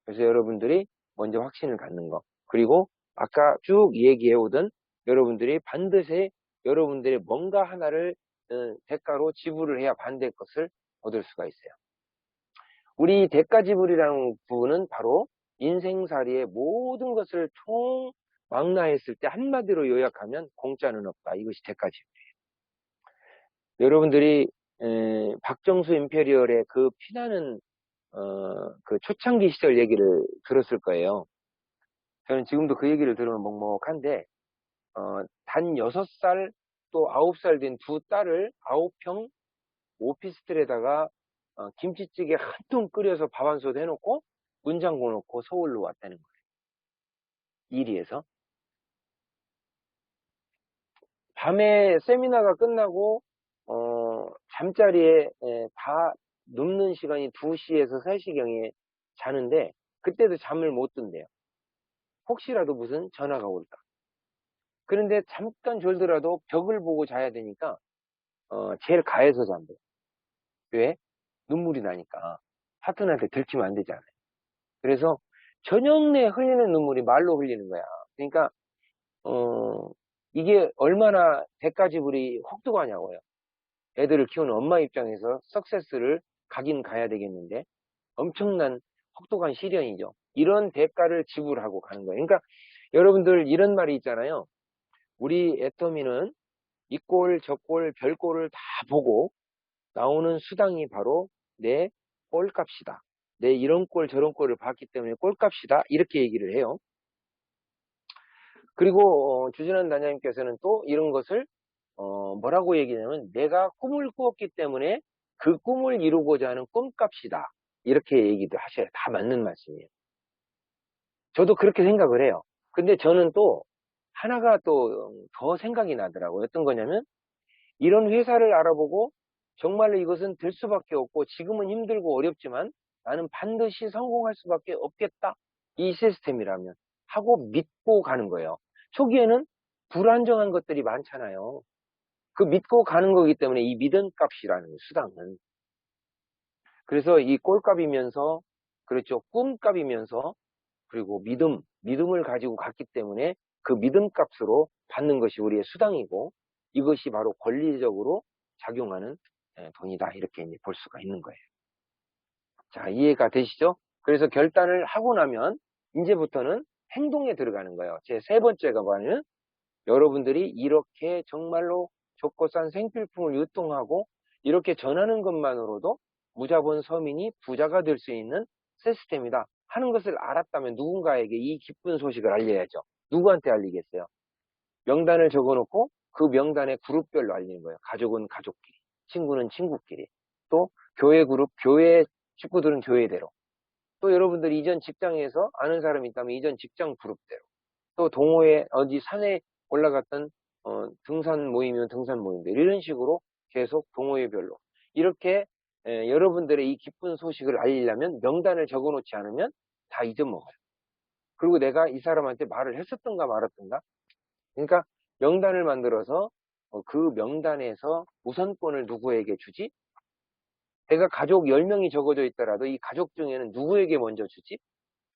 그래서 여러분들이 먼저 확신을 갖는 거. 그리고 아까 쭉 얘기해 오던 여러분들이 반드시 여러분들의 뭔가 하나를 대가로 지불을 해야 반대의 것을 얻을 수가 있어요. 우리 대가 지불이라는 부분은 바로 인생살이의 모든 것을 총망라했을 때 한마디로 요약하면 공짜는 없다. 이것이 대가 지불이에요. 여러분들이 박정수 임페리얼의 그 피나는 그 초창기 시절 얘기를 들었을 거예요. 저는 지금도 그 얘기를 들으면 먹먹한데 단 6살 또 9살 된 두 딸을 9평 오피스텔에다가 김치찌개 한 통 끓여서 밥 한 솥 해놓고 문 잠궈 놓고 서울로 왔다는 거예요. 이리에서. 밤에 세미나가 끝나고 잠자리에 다 눕는 시간이 2시에서 3시경에 자는데 그때도 잠을 못 든대요. 혹시라도 무슨 전화가 올까. 그런데 잠깐 졸더라도 벽을 보고 자야 되니까 제일 가에서 잔대요. 왜? 눈물이 나니까 파트너한테 들키면 안 되잖아요. 그래서 저녁 내에 흘리는 눈물이 말로 흘리는 거야. 그러니까 이게 얼마나 대가지불이 혹독하냐고요. 애들을 키우는 엄마 입장에서 석세스를 가긴 가야 되겠는데 엄청난 혹독한 시련이죠. 이런 대가를 지불하고 가는 거예요. 그러니까 여러분들 이런 말이 있잖아요. 우리 애터미는 이 꼴, 저 꼴, 별 꼴을 다 보고 나오는 수당이 바로 내 꼴값이다. 내 이런 꼴 저런 꼴을 봤기 때문에 꼴값이다. 이렇게 얘기를 해요. 그리고 주진환 단장님께서는 또 이런 것을 뭐라고 얘기하냐면 내가 꿈을 꾸었기 때문에 그 꿈을 이루고자 하는 꿈값이다. 이렇게 얘기도 하셔요. 다 맞는 말씀이에요. 저도 그렇게 생각을 해요. 근데 저는 또 하나가 또 더 생각이 나더라고요. 어떤 거냐면 이런 회사를 알아보고 정말로 이것은 될 수밖에 없고 지금은 힘들고 어렵지만 나는 반드시 성공할 수밖에 없겠다. 이 시스템이라면 하고 믿고 가는 거예요. 초기에는 불안정한 것들이 많잖아요. 그 믿고 가는 거기 때문에 이 믿음값이라는 수당은. 그래서 이 꼴값이면서 그렇죠. 꿈값이면서 그리고 믿음을 가지고 갔기 때문에 그 믿음값으로 받는 것이 우리의 수당이고 이것이 바로 권리적으로 작용하는 돈이다. 이렇게 이제 볼 수가 있는 거예요. 자, 이해가 되시죠? 그래서 결단을 하고 나면 이제부터는 행동에 들어가는 거예요. 제 세 번째가 뭐냐면 여러분들이 이렇게 정말로 좋고 싼 생필품을 유통하고 이렇게 전하는 것만으로도 무자본 서민이 부자가 될 수 있는 시스템이다 하는 것을 알았다면 누군가에게 이 기쁜 소식을 알려야죠. 누구한테 알리겠어요? 명단을 적어놓고 그 명단에 그룹별로 알리는 거예요. 가족은 가족끼리, 친구는 친구끼리, 또 교회 그룹, 교회 식구들은 교회대로, 또 여러분들이 이전 직장에서 아는 사람이 있다면 이전 직장 그룹대로, 또 동호회 어디 산에 올라갔던 등산 모임이면 등산 모임들 이런 식으로 계속 동호회별로 이렇게 여러분들의 이 기쁜 소식을 알리려면 명단을 적어놓지 않으면 다 잊어먹어요. 그리고 내가 이 사람한테 말을 했었던가 말았던가. 그러니까 명단을 만들어서 그 명단에서 우선권을 누구에게 주지? 내가 가족 10명이 적어져 있더라도 이 가족 중에는 누구에게 먼저 주지?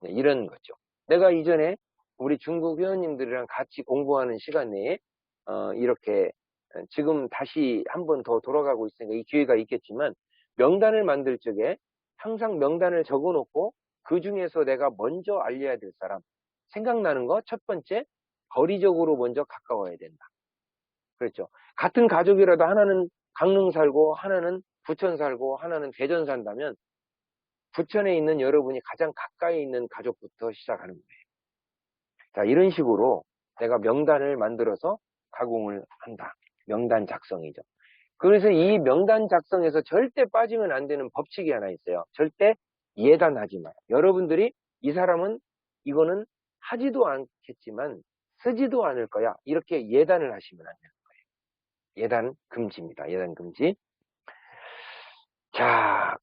네, 이런 거죠. 내가 이전에 우리 중국 회원님들이랑 같이 공부하는 시간 내에 이렇게 지금 다시 한 번 더 돌아가고 있으니까 이 기회가 있겠지만 명단을 만들 적에 항상 명단을 적어놓고 그 중에서 내가 먼저 알려야 될 사람 생각나는 거 첫 번째 거리적으로 먼저 가까워야 된다. 그렇죠. 같은 가족이라도 하나는 강릉 살고 하나는 부천 살고 하나는 대전 산다면 부천에 있는 여러분이 가장 가까이 있는 가족부터 시작하는 거예요. 자, 이런 식으로 내가 명단을 만들어서 가공을 한다. 명단 작성이죠. 그래서 이 명단 작성에서 절대 빠지면 안 되는 법칙이 하나 있어요. 절대 예단하지 마요. 여러분들이 이 사람은 이거는 하지도 않겠지만 쓰지도 않을 거야. 이렇게 예단을 하시면 안 되는 거예요. 예단 금지입니다. 예단 금지. 자,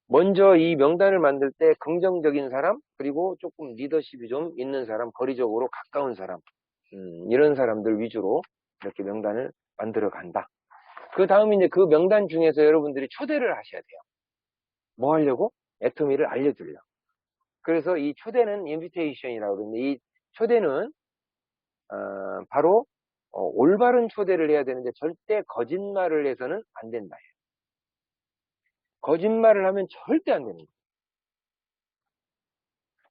먼저 이 명단을 만들 때 긍정적인 사람, 그리고 조금 리더십이 좀 있는 사람, 거리적으로 가까운 사람, 이런 사람들 위주로 이렇게 명단을 만들어 간다. 그 다음에 이제 그 명단 중에서 여러분들이 초대를 하셔야 돼요. 뭐 하려고? 애터미를 알려주려고. 그래서 이 초대는 인비테이션이라고 그러는데 이 초대는 바로 올바른 초대를 해야 되는데 절대 거짓말을 해서는 안 된다. 거짓말을 하면 절대 안 되는 거예요.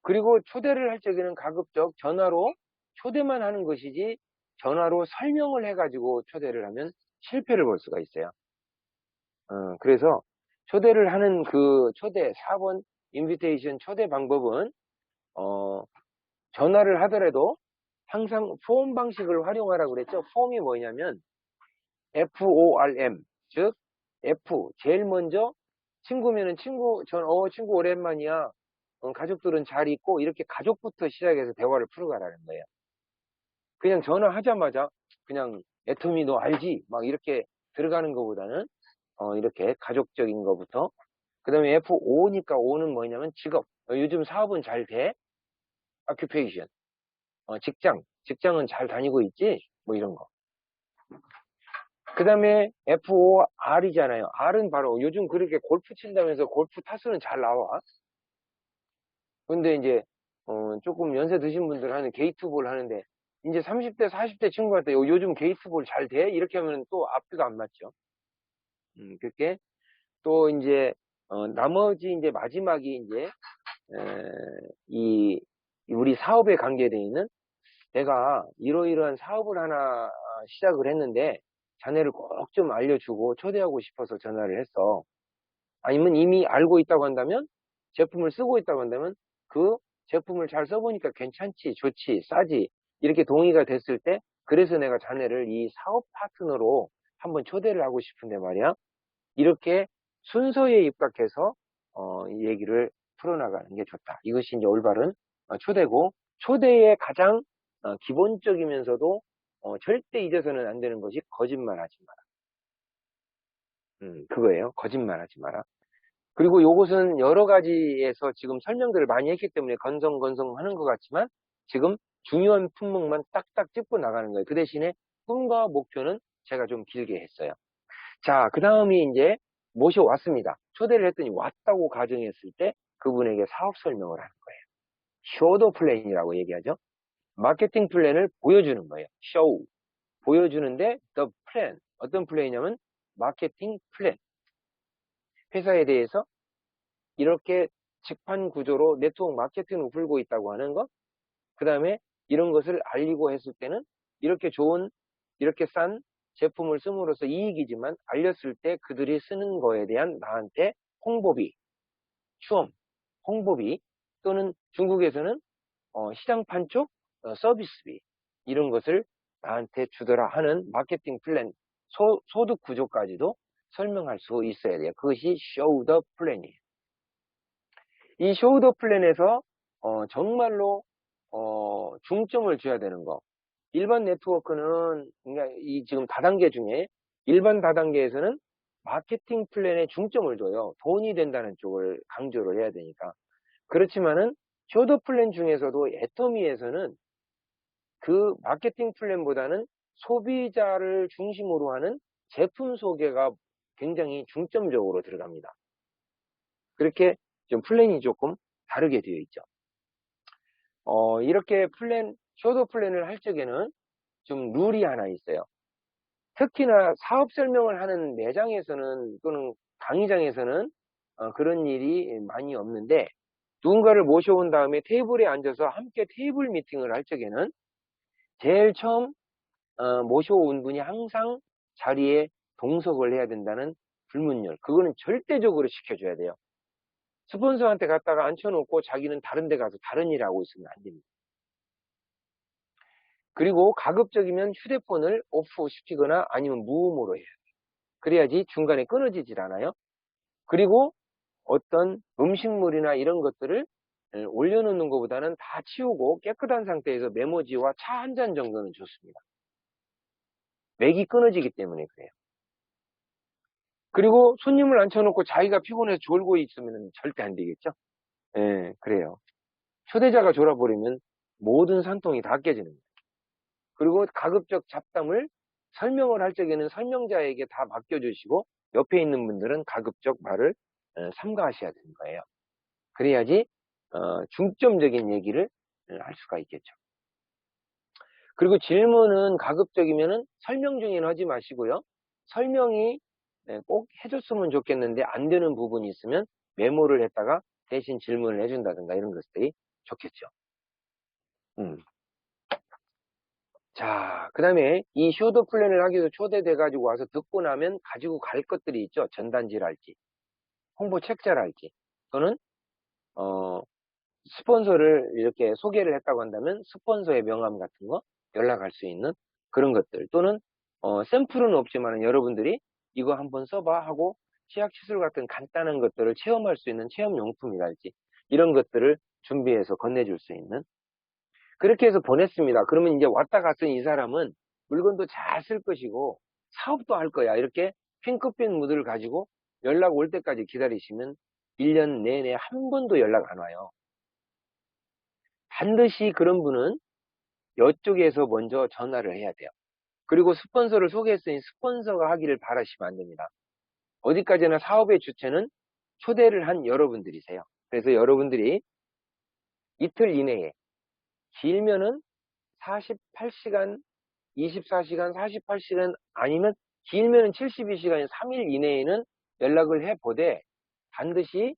그리고 초대를 할 적에는 가급적 전화로 초대만 하는 것이지 전화로 설명을 해가지고 초대를 하면 실패를 볼 수가 있어요. 그래서 초대를 하는 그 초대 4번 인비테이션 초대 방법은 전화를 하더라도 항상 폼 방식을 활용하라고 그랬죠. 폼이 뭐냐면 FORM, 즉 F, 제일 먼저 친구면은 친구, 친구 오랜만이야. 가족들은 잘 있고, 이렇게 가족부터 시작해서 대화를 풀어가라는 거예요. 그냥 전화하자마자 그냥 애터미 너 알지? 막 이렇게 들어가는 것보다는 이렇게 가족적인 것부터. 그 다음에 F5니까 O는 뭐냐면 직업. 요즘 사업은 잘 돼? occupation. 직장은 잘 다니고 있지? 뭐 이런 거. 그 다음에 FOR이잖아요. R은 바로 요즘 그렇게 골프 친다면서 골프 타수는 잘 나와. 근데 이제 조금 연세 드신 분들 하는 게이트볼 하는데 이제 30대, 40대 친구한테 요즘 게이트볼 잘 돼? 이렇게 하면 또 앞뒤가 안 맞죠. 그렇게 또 이제 나머지 이제 마지막이 이제 이 우리 사업에 관계되어 있는 내가 이러이러한 사업을 하나 시작을 했는데 자네를 꼭 좀 알려주고 초대하고 싶어서 전화를 했어. 아니면 이미 알고 있다고 한다면 제품을 쓰고 있다고 한다면 그 제품을 잘 써보니까 괜찮지, 좋지, 싸지 이렇게 동의가 됐을 때 그래서 내가 자네를 이 사업 파트너로 한번 초대를 하고 싶은데 말이야. 이렇게 순서에 입각해서 이 얘기를 풀어나가는 게 좋다. 이것이 이제 올바른 초대고 초대의 가장 기본적이면서도 절대 잊어서는 안 되는 것이 거짓말하지 마라. 그거예요. 거짓말하지 마라. 그리고 요것은 여러 가지에서 지금 설명들을 많이 했기 때문에 건성건성 하는 것 같지만 지금 중요한 품목만 딱딱 짚고 나가는 거예요. 그 대신에 꿈과 목표는 제가 좀 길게 했어요. 자, 그 다음이 이제 모셔왔습니다. 초대를 했더니 왔다고 가정했을 때 그분에게 사업 설명을 하는 거예요. 쇼더 플랜이라고 얘기하죠. 마케팅 플랜을 보여주는 거예요. 쇼. 보여주는데 the plan. 어떤 플랜이냐면 마케팅 플랜. 회사에 대해서 이렇게 직판 구조로 네트워크 마케팅을 풀고 있다고 하는 것. 그 다음에 이런 것을 알리고 했을 때는 이렇게 좋은, 이렇게 싼 제품을 씀으로써 이익이지만 알렸을 때 그들이 쓰는 거에 대한 나한테 홍보비, 추엄, 홍보비 또는 중국에서는 시장판 쪽 서비스비 이런 것을 나한테 주더라 하는 마케팅 플랜, 소득 구조까지도 설명할 수 있어야 돼요. 그것이 show the plan이에요. 이 show the plan에서 정말로 중점을 줘야 되는 거. 일반 네트워크는 그러니까 이 지금 다단계 중에 일반 다단계에서는 마케팅 플랜에 중점을 둬요. 돈이 된다는 쪽을 강조를 해야 되니까. 그렇지만은 쇼더 플랜 중에서도 애터미에서는 그 마케팅 플랜보다는 소비자를 중심으로 하는 제품 소개가 굉장히 중점적으로 들어갑니다. 그렇게 좀 플랜이 조금 다르게 되어 있죠. 이렇게 쇼더 플랜을 할 적에는 좀 룰이 하나 있어요. 특히나 사업 설명을 하는 매장에서는 또는 강의장에서는 그런 일이 많이 없는데 누군가를 모셔온 다음에 테이블에 앉아서 함께 테이블 미팅을 할 적에는 제일 처음 모셔온 분이 항상 자리에 동석을 해야 된다는 불문율. 그거는 절대적으로 지켜줘야 돼요. 스폰서한테 갔다가 앉혀놓고 자기는 다른 데 가서 다른 일을 하고 있으면 안 됩니다. 그리고 가급적이면 휴대폰을 오프 시키거나 아니면 무음으로 해야 돼요. 그래야지 중간에 끊어지질 않아요. 그리고 어떤 음식물이나 이런 것들을 올려놓는 것보다는 다 치우고 깨끗한 상태에서 메모지와 차 한 잔 정도는 좋습니다. 맥이 끊어지기 때문에 그래요. 그리고 손님을 앉혀놓고 자기가 피곤해서 졸고 있으면 절대 안 되겠죠? 예, 그래요. 초대자가 졸아버리면 모든 산통이 다 깨지는 거예요. 그리고 가급적 잡담을 설명을 할 적에는 설명자에게 다 맡겨주시고 옆에 있는 분들은 가급적 말을 삼가하셔야 되는 거예요. 그래야지 중점적인 얘기를 할 수가 있겠죠. 그리고 질문은 가급적이면은 설명 중에는 하지 마시고요. 설명이 꼭 해줬으면 좋겠는데 안 되는 부분이 있으면 메모를 했다가 대신 질문을 해준다든가 이런 것들이 좋겠죠. 자, 그 다음에 이 쇼더 플랜을 하기 위해서 초대돼가지고 와서 듣고 나면 가지고 갈 것들이 있죠. 전단지랄지, 홍보 책자랄지, 또는 스폰서를 이렇게 소개를 했다고 한다면 스폰서의 명함 같은 거 연락할 수 있는 그런 것들, 또는 샘플은 없지만 여러분들이 이거 한번 써봐 하고 치약 시술 같은 간단한 것들을 체험할 수 있는 체험용품이랄지 이런 것들을 준비해서 건네줄 수 있는, 그렇게 해서 보냈습니다. 그러면 이제 왔다 갔은 이 사람은 물건도 잘 쓸 것이고 사업도 할 거야. 이렇게 핑크빛 무드를 가지고 연락 올 때까지 기다리시면 1년 내내 한 번도 연락 안 와요. 반드시 그런 분은 이쪽에서 먼저 전화를 해야 돼요. 그리고 스폰서를 소개했으니 스폰서가 하기를 바라시면 안 됩니다. 어디까지나 사업의 주체는 초대를 한 여러분들이세요. 그래서 여러분들이 이틀 이내에, 길면은 48시간, 24시간, 48시간, 아니면 길면은 72시간, 3일 이내에는 연락을 해보되, 반드시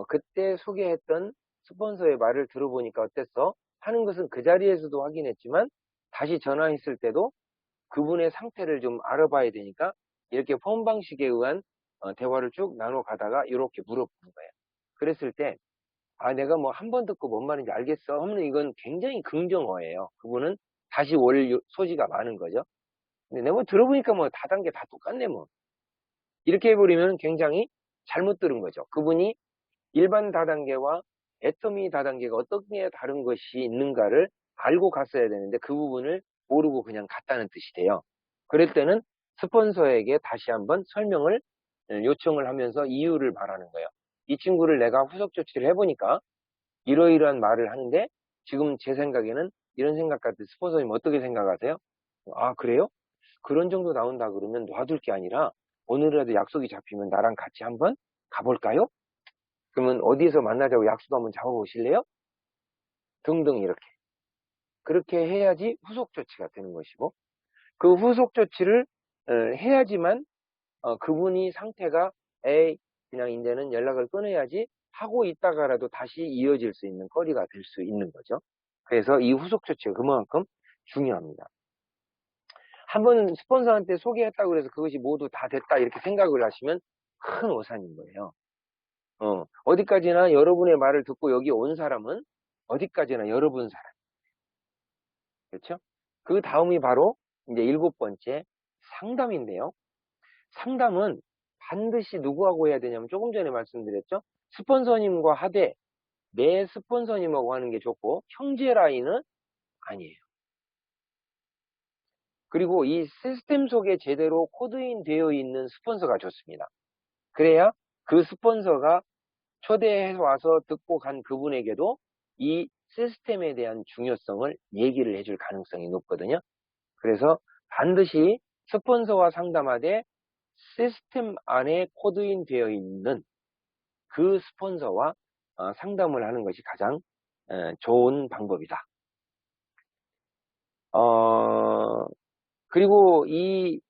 그때 소개했던 스폰서의 말을 들어보니까 어땠어? 하는 것은 그 자리에서도 확인했지만 다시 전화했을 때도 그분의 상태를 좀 알아봐야 되니까 이렇게 폰 방식에 의한 대화를 쭉 나눠 가다가 이렇게 물어보는 거예요. 그랬을 때 내가 뭐 한 번 듣고 뭔 말인지 알겠어 하면 이건 굉장히 긍정어예요. 그분은 다시 올 소지가 많은 거죠. 근데 내가 뭐 들어보니까 뭐 다단계 다 똑같네 뭐. 이렇게 해버리면 굉장히 잘못 들은 거죠. 그분이 일반 다단계와 애터미 다단계가 어떻게 다른 것이 있는가를 알고 갔어야 되는데 그 부분을 모르고 그냥 갔다는 뜻이 돼요. 그럴 때는 스폰서에게 다시 한번 설명을 요청을 하면서 이유를 말하는 거예요. 이 친구를 내가 후속 조치를 해보니까 이러이러한 말을 하는데 지금 제 생각에는 이런 생각 같은, 스폰서님 어떻게 생각하세요? 아, 그래요? 그런 정도 나온다 그러면 놔둘 게 아니라 오늘이라도 약속이 잡히면 나랑 같이 한번 가볼까요? 그러면 어디에서 만나자고 약속 한번 잡아보실래요? 등등 이렇게. 그렇게 해야지 후속 조치가 되는 것이고, 그 후속 조치를 해야지만 그분이 상태가 에이 그냥 이제는 연락을 끊어야지 하고 있다가라도 다시 이어질 수 있는 거리가 될 수 있는 거죠. 그래서 이 후속 조치가 그만큼 중요합니다. 한번 스폰서한테 소개했다고 해서 그것이 모두 다 됐다 이렇게 생각을 하시면 큰 오산인 거예요. 어디까지나 여러분의 말을 듣고 여기 온 사람은 어디까지나 여러분 사람. 그렇죠? 그 다음이 바로 이제 7번째 상담인데요. 상담은 반드시 누구하고 해야 되냐면 조금 전에 말씀드렸죠. 스폰서님과 하되 내 스폰서님하고 하는 게 좋고 형제 라인은 아니에요. 그리고 이 시스템 속에 제대로 코드인 되어 있는 스폰서가 좋습니다. 그래야 그 스폰서가 초대해서 와서 듣고 간 그분에게도 이 시스템에 대한 중요성을 얘기를 해줄 가능성이 높거든요. 그래서 반드시 스폰서와 상담하되 시스템 안에 코드인 되어 있는 그 스폰서와 상담을 하는 것이 가장 좋은 방법이다. 그리고 이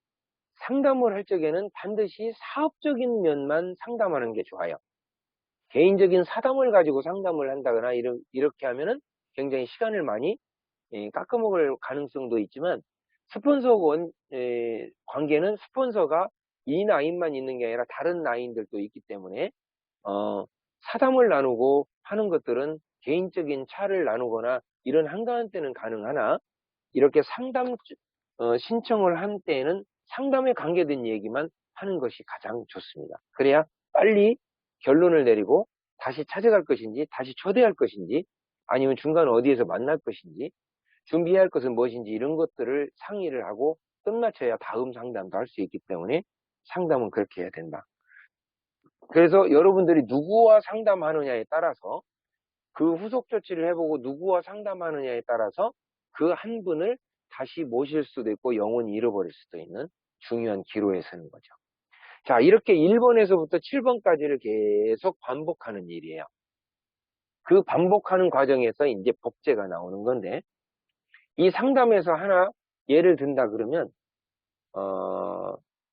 상담을 할 적에는 반드시 사업적인 면만 상담하는 게 좋아요. 개인적인 사담을 가지고 상담을 한다거나 이렇게 하면은 굉장히 시간을 많이 깎아먹을 가능성도 있지만, 스폰서 관계는 스폰서가 이 라인만 있는 게 아니라 다른 라인들도 있기 때문에 사담을 나누고 하는 것들은 개인적인 차를 나누거나 이런 한가한 때는 가능하나, 이렇게 상담 신청을 한 때에는 상담에 관계된 얘기만 하는 것이 가장 좋습니다. 그래야 빨리 결론을 내리고 다시 찾아갈 것인지, 다시 초대할 것인지, 아니면 중간 어디에서 만날 것인지, 준비해야 할 것은 무엇인지 이런 것들을 상의를 하고 끝마쳐야 다음 상담도 할 수 있기 때문에 상담은 그렇게 해야 된다. 그래서 여러분들이 누구와 상담하느냐에 따라서, 그 후속 조치를 해보고 누구와 상담하느냐에 따라서 그 한 분을 다시 모실 수도 있고 영원히 잃어버릴 수도 있는 중요한 기로에 서는 거죠. 자, 이렇게 1번에서부터 7번까지를 계속 반복하는 일이에요. 그 반복하는 과정에서 이제 복제가 나오는 건데, 이 상담에서 하나 예를 든다 그러면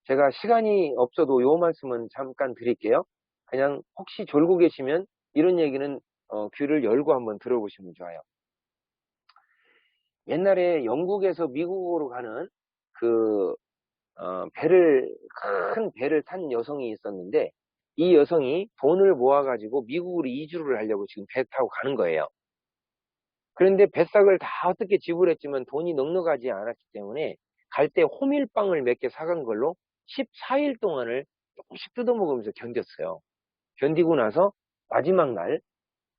제가 시간이 없어도 요 말씀은 잠깐 드릴게요. 그냥 혹시 졸고 계시면 이런 얘기는 귀를 열고 한번 들어보시면 좋아요. 옛날에 영국에서 미국으로 가는 그 큰 배를 탄 여성이 있었는데, 이 여성이 돈을 모아가지고 미국으로 이주를 하려고 지금 배 타고 가는 거예요. 그런데 배싹을 다 어떻게 지불했지만 돈이 넉넉하지 않았기 때문에 갈 때 호밀빵을 몇 개 사간 걸로 14일 동안을 조금씩 뜯어먹으면서 견뎠어요. 견디고 나서 마지막 날,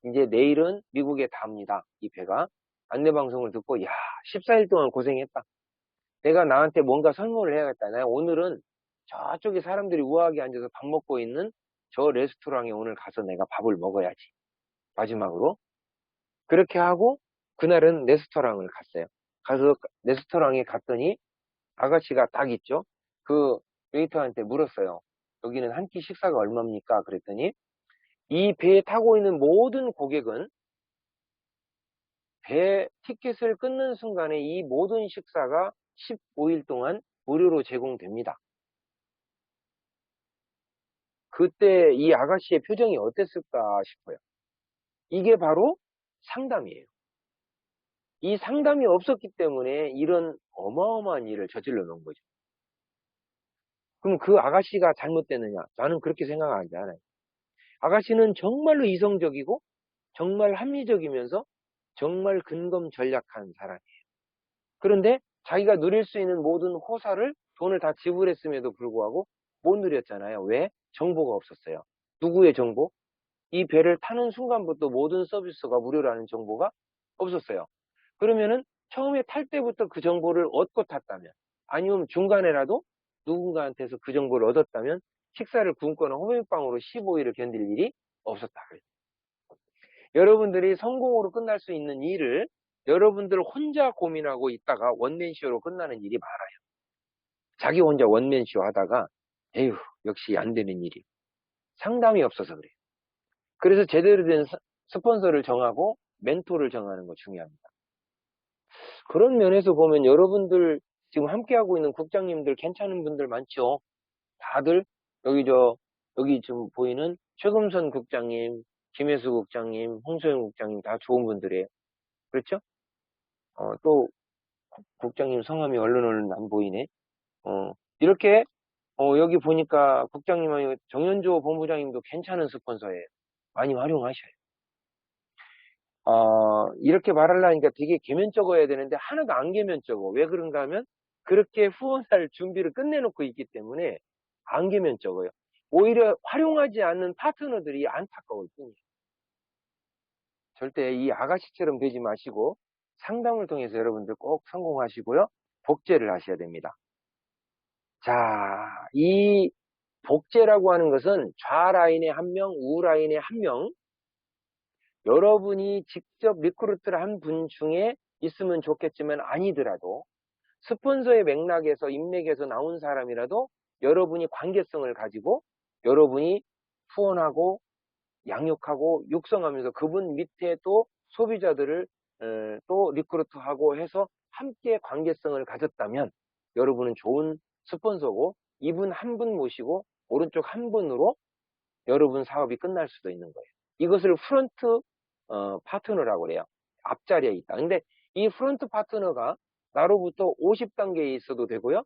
이제 내일은 미국에 답니다. 이 배가. 안내방송을 듣고, 야, 14일 동안 고생했다. 내가 나한테 뭔가 설명을 해야겠다. 내가 오늘은 저쪽에 사람들이 우아하게 앉아서 밥 먹고 있는 저 레스토랑에 오늘 가서 내가 밥을 먹어야지. 마지막으로. 그렇게 하고, 그날은 레스토랑을 갔어요. 가서 레스토랑에 갔더니 아가씨가 딱 있죠. 그 웨이터한테 물었어요. 여기는 한 끼 식사가 얼마입니까? 그랬더니 이 배에 타고 있는 모든 고객은 배 티켓을 끊는 순간에 이 모든 식사가 15일 동안 무료로 제공됩니다. 그때 이 아가씨의 표정이 어땠을까 싶어요. 이게 바로 상담이에요. 이 상담이 없었기 때문에 이런 어마어마한 일을 저질러 놓은 거죠. 그럼 그 아가씨가 잘못됐느냐? 나는 그렇게 생각하지 않아요. 아가씨는 정말로 이성적이고 정말 합리적이면서 정말 근검전략한 사람이에요. 그런데 자기가 누릴 수 있는 모든 호사를 돈을 다 지불했음에도 불구하고 못 누렸잖아요. 왜? 정보가 없었어요. 누구의 정보? 이 배를 타는 순간부터 모든 서비스가 무료라는 정보가 없었어요. 그러면은 처음에 탈 때부터 그 정보를 얻고 탔다면, 아니면 중간에라도 누군가한테서 그 정보를 얻었다면 식사를 굶거나 호밀빵으로 15일을 견딜 일이 없었다. 여러분들이 성공으로 끝날 수 있는 일을 여러분들 혼자 고민하고 있다가 원맨쇼로 끝나는 일이 많아요. 자기 혼자 원맨쇼 하다가 에휴 역시 안 되는 일이 상담이 없어서 그래요. 그래서 제대로 된 스폰서를 정하고 멘토를 정하는 거 중요합니다. 그런 면에서 보면 여러분들 지금 함께하고 있는 국장님들 괜찮은 분들 많죠. 다들 여기 지금 보이는 최금선 국장님, 김혜수 국장님, 홍소영 국장님 다 좋은 분들이에요. 그렇죠? 또 국장님 성함이 얼른 안 보이네. 이렇게 여기 보니까 국장님하고 정현조 본부장님도 괜찮은 스폰서예요. 많이 활용하셔요. 이렇게 말하려니까 되게 개면적어야 되는데 하나도 안 개면적어. 왜 그런가 하면 그렇게 후원할 준비를 끝내놓고 있기 때문에 안 개면적어요. 오히려 활용하지 않는 파트너들이 안타까울 뿐이에요. 절대 이 아가씨처럼 되지 마시고 상담을 통해서 여러분들 꼭 성공하시고요. 복제를 하셔야 됩니다. 자, 이 복제라고 하는 것은 좌라인에 한 명, 우라인에 한 명, 여러분이 직접 리크루트를 한 분 중에 있으면 좋겠지만 아니더라도 스폰서의 맥락에서 인맥에서 나온 사람이라도 여러분이 관계성을 가지고 여러분이 후원하고 양육하고 육성하면서 그분 밑에 또 소비자들을 또 리크루트하고 해서 함께 관계성을 가졌다면 여러분은 좋은 스폰서고 이분 한 분 모시고 오른쪽 한 분으로 여러분 사업이 끝날 수도 있는 거예요. 이것을 프론트 파트너라고 그래요. 앞자리에 있다. 근데 이 프론트 파트너가 나로부터 50단계에 있어도 되고요.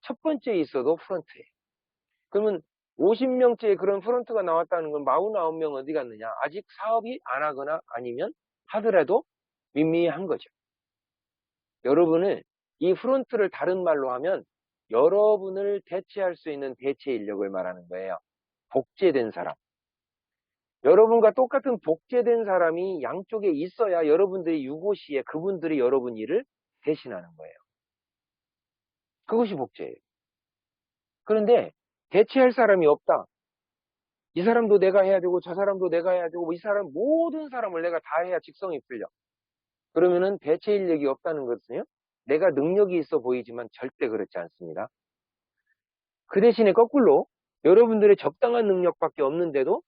첫 번째에 있어도 프론트예요. 그러면 50명째의 그런 프론트가 나왔다는 건 49명 어디 갔느냐? 아직 사업이 안 하거나 아니면 하더라도 미미한 거죠. 여러분은 이 프론트를 다른 말로 하면 여러분을 대체할 수 있는 대체 인력을 말하는 거예요. 복제된 사람. 여러분과 똑같은 복제된 사람이 양쪽에 있어야 여러분들이 유고시에 그분들이 여러분 일을 대신하는 거예요. 그것이 복제예요. 그런데 대체할 사람이 없다. 이 사람도 내가 해야 되고 저 사람도 내가 해야 되고 이 사람 모든 사람을 내가 다 해야 직성이 풀려. 그러면은 대체 인력이 없다는 것은요. 내가 능력이 있어 보이지만 절대 그렇지 않습니다. 그 대신에 거꾸로 여러분들의 적당한 능력밖에 없는데도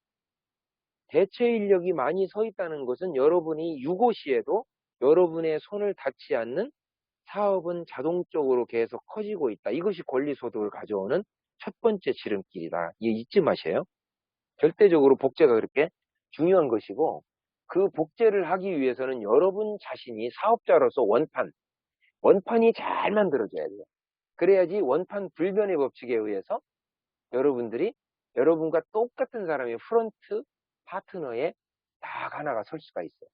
대체 인력이 많이 서 있다는 것은 여러분이 유고시에도 여러분의 손을 닿지 않는 사업은 자동적으로 계속 커지고 있다. 이것이 권리소득을 가져오는 첫 번째 지름길이다. 이거 잊지 마세요. 절대적으로 복제가 그렇게 중요한 것이고 그 복제를 하기 위해서는 여러분 자신이 사업자로서 원판이 잘 만들어져야 돼요. 그래야지 원판 불변의 법칙에 의해서 여러분들이 여러분과 똑같은 사람이 프론트 파트너에 딱 하나가 설 수가 있어요.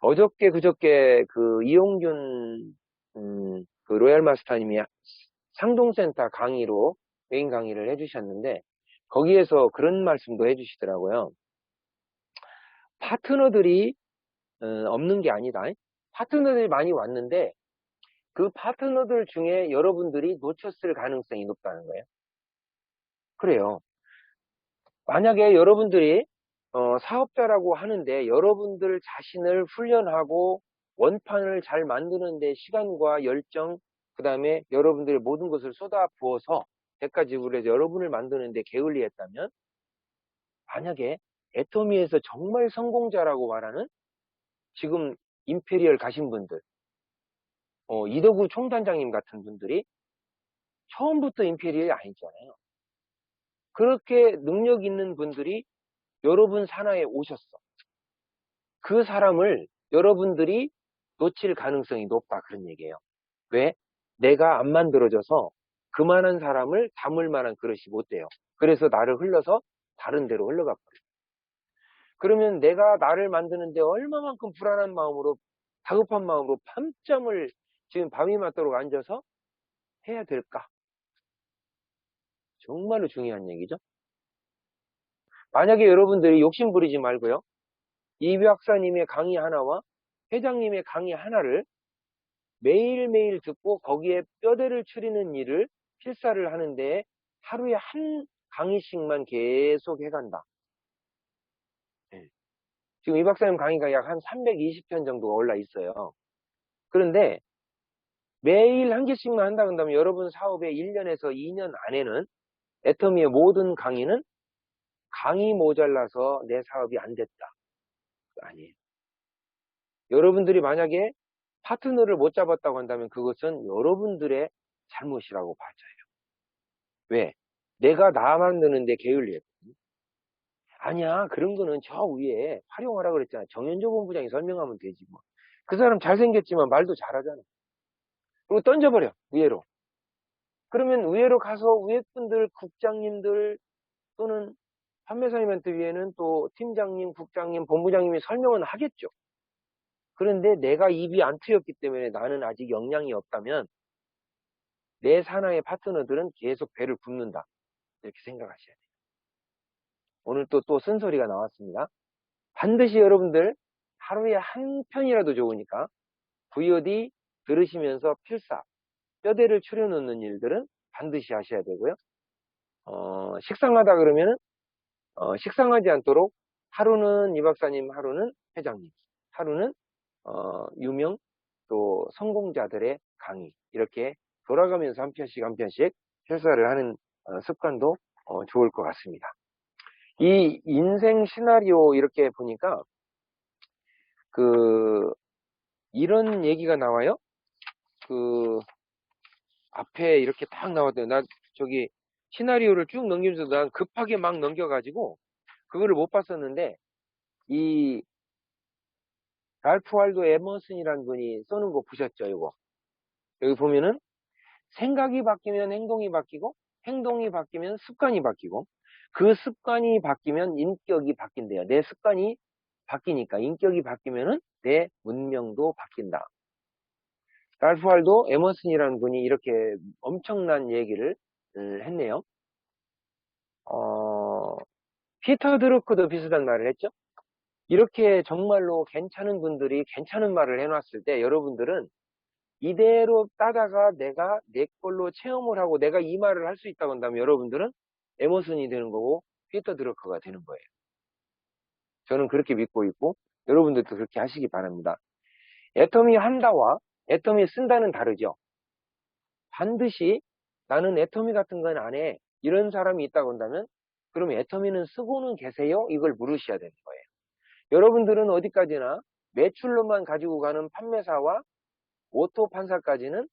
어저께 그저께 그 이용균 그 로얄 마스터님이 상동센터 강의로 메인 강의를 해주셨는데 거기에서 그런 말씀도 해주시더라고요. 파트너들이 없는 게 아니다. 파트너들이 많이 왔는데 그 파트너들 중에 여러분들이 놓쳤을 가능성이 높다는 거예요. 그래요. 만약에 여러분들이 사업자라고 하는데 여러분들 자신을 훈련하고 원판을 잘 만드는 데 시간과 열정, 그 다음에 여러분들의 모든 것을 쏟아 부어서 대가 지불해서 여러분을 만드는 데 게을리했다면, 만약에 애터미에서 정말 성공자라고 말하는 지금 임페리얼 가신 분들, 이덕우 총단장님 같은 분들이 처음부터 임페리얼이 아니잖아요. 그렇게 능력 있는 분들이 여러분 산하에 오셨어. 그 사람을 여러분들이 놓칠 가능성이 높다, 그런 얘기예요. 왜? 내가 안 만들어져서 그만한 사람을 담을 만한 그릇이 못 돼요. 그래서 나를 흘러서 다른 데로 흘러가 버려요. 그러면 내가 나를 만드는데 얼마만큼 불안한 마음으로, 다급한 마음으로 밤잠을 지금 밤이 맞도록 앉아서 해야 될까? 정말로 중요한 얘기죠. 만약에 여러분들이 욕심 부리지 말고요, 이 박사님의 강의 하나와 회장님의 강의 하나를 매일매일 듣고 거기에 뼈대를 추리는 일을 필사를 하는데 하루에 한 강의씩만 계속 해간다. 네. 지금 이 박사님 강의가 약 한 320편 정도가 올라 있어요. 그런데 매일 한 개씩만 한다 그런다면 여러분 사업의 1년에서 2년 안에는 애터미의 모든 강의는 강의 모자라서 내 사업이 안 됐다. 아니에요. 여러분들이 만약에 파트너를 못 잡았다고 한다면 그것은 여러분들의 잘못이라고 봐져요. 왜? 내가 나 만드는데 게을리했거든. 아니야, 그런 거는 저 위에 활용하라 그랬잖아. 정현조 본부장이 설명하면 되지 뭐. 그 사람 잘생겼지만 말도 잘하잖아. 그리고 던져버려, 위에로. 그러면 위에로 가서 위에 분들, 국장님들 또는 판매사님한테 위에는 또 팀장님, 국장님, 본부장님이 설명은 하겠죠. 그런데 내가 입이 안 트였기 때문에 나는 아직 역량이 없다면 내 산하의 파트너들은 계속 배를 굽는다. 이렇게 생각하셔야 돼요. 오늘 또 쓴소리가 나왔습니다. 반드시 여러분들 하루에 한 편이라도 좋으니까 VOD 들으시면서 필사, 뼈대를 추려놓는 일들은 반드시 하셔야 되고요. 식상하다 그러면은 식상하지 않도록 하루는 이 박사님, 하루는 회장님, 하루는 유명 또 성공자들의 강의, 이렇게 돌아가면서 한 편씩 한 편씩 필사를 하는 습관도 좋을 것 같습니다. 이 인생 시나리오 이렇게 보니까 이런 얘기가 나와요. 앞에 이렇게 딱 나왔대요. 나 저기 시나리오를 쭉 넘기면서 난 급하게 막 넘겨가지고 그거를 못 봤었는데, 이 랄프 waldo 에머슨이라는 분이 써는 거 보셨죠? 이거 여기 보면은 생각이 바뀌면 행동이 바뀌고, 행동이 바뀌면 습관이 바뀌고, 그 습관이 바뀌면 인격이 바뀐대요. 내 습관이 바뀌니까 인격이 바뀌면은 내 문명도 바뀐다. 랄프 waldo 에머슨이라는 분이 이렇게 엄청난 얘기를 했네요. 피터 드루크도 비슷한 말을 했죠. 이렇게 정말로 괜찮은 분들이 괜찮은 말을 해놨을 때 여러분들은 이대로 따다가 내가 내 걸로 체험을 하고 내가 이 말을 할 수 있다고 한다면 여러분들은 에머슨이 되는 거고 피터 드러커가 되는 거예요. 저는 그렇게 믿고 있고 여러분들도 그렇게 하시기 바랍니다. 애터미 한다와 애터미 쓴다는 다르죠. 반드시 나는 애터미 같은 건 안 해, 이런 사람이 있다고 한다면 그럼 애터미는 쓰고는 계세요? 이걸 물으셔야 되는 거예요. 여러분들은 어디까지나 매출로만 가지고 가는 판매사와 오토 판사까지는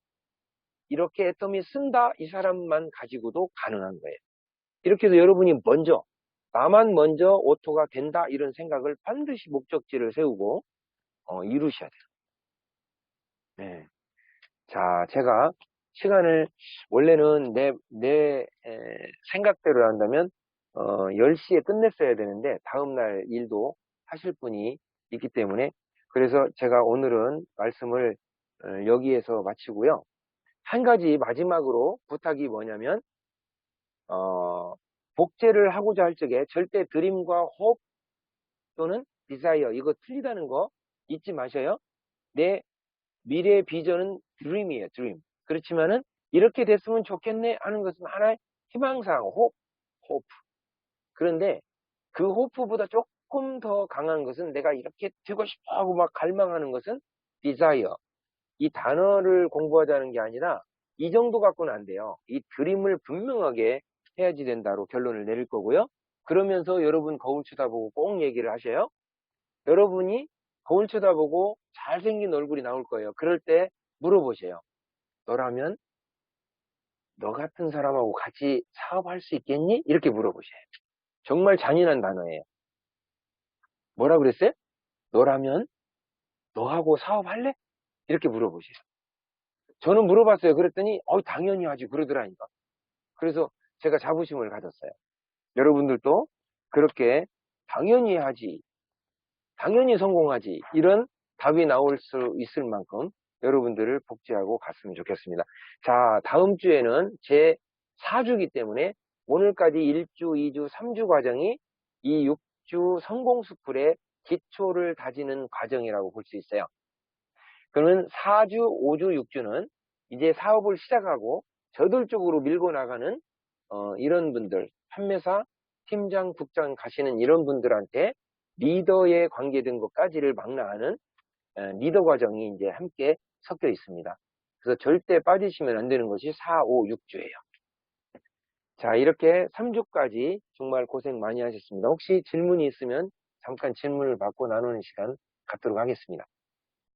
이렇게 애터미 쓴다, 이 사람만 가지고도 가능한 거예요. 이렇게 해서 여러분이 먼저, 나만 먼저 오토가 된다, 이런 생각을 반드시 목적지를 세우고 이루셔야 돼요. 네. 자, 제가 시간을 원래는 내 생각대로 한다면 10시에 끝냈어야 되는데 다음날 일도 하실 분이 있기 때문에 그래서 제가 오늘은 말씀을 여기에서 마치고요. 한 가지 마지막으로 부탁이 뭐냐면 복제를 하고자 할 적에 절대 드림과 호흡 또는 디자이어 이거 틀리다는 거 잊지 마셔요. 내 미래 비전은 드림이에요. 드림. 그렇지만은 이렇게 됐으면 좋겠네 하는 것은 하나의 희망사항, 호프. 그런데 그 호프보다 조금 더 강한 것은 내가 이렇게 되고 싶어 하고 막 갈망하는 것은 desire. 이 단어를 공부하자는 게 아니라 이 정도 갖고는 안 돼요. 이 드림을 분명하게 해야지 된다로 결론을 내릴 거고요. 그러면서 여러분 거울 쳐다보고 꼭 얘기를 하셔요. 여러분이 거울 쳐다보고 잘생긴 얼굴이 나올 거예요. 그럴 때 물어보세요. 너라면 너 같은 사람하고 같이 사업할 수 있겠니? 이렇게 물어보세요. 정말 잔인한 단어예요. 뭐라 그랬어요? 너라면 너하고 사업할래? 이렇게 물어보세요. 저는 물어봤어요. 그랬더니 당연히 하지 그러더라니까. 그래서 제가 자부심을 가졌어요. 여러분들도 그렇게 당연히 하지, 당연히 성공하지 이런 답이 나올 수 있을 만큼 여러분들을 복제하고 갔으면 좋겠습니다. 자, 다음 주에는 제 4주기 때문에 오늘까지 1주, 2주, 3주 과정이 이 6주 성공스쿨의 기초를 다지는 과정이라고 볼 수 있어요. 그러면 4주, 5주, 6주는 이제 사업을 시작하고 저돌적으로 밀고 나가는 이런 분들, 판매사, 팀장, 국장 가시는 이런 분들한테 리더에 관계된 것까지를 망라하는 리더 과정이 이제 함께 섞여 있습니다. 그래서 절대 빠지시면 안 되는 것이 4, 5, 6주예요. 자, 이렇게 3주까지 정말 고생 많이 하셨습니다. 혹시 질문이 있으면 잠깐 질문을 받고 나누는 시간 갖도록 하겠습니다.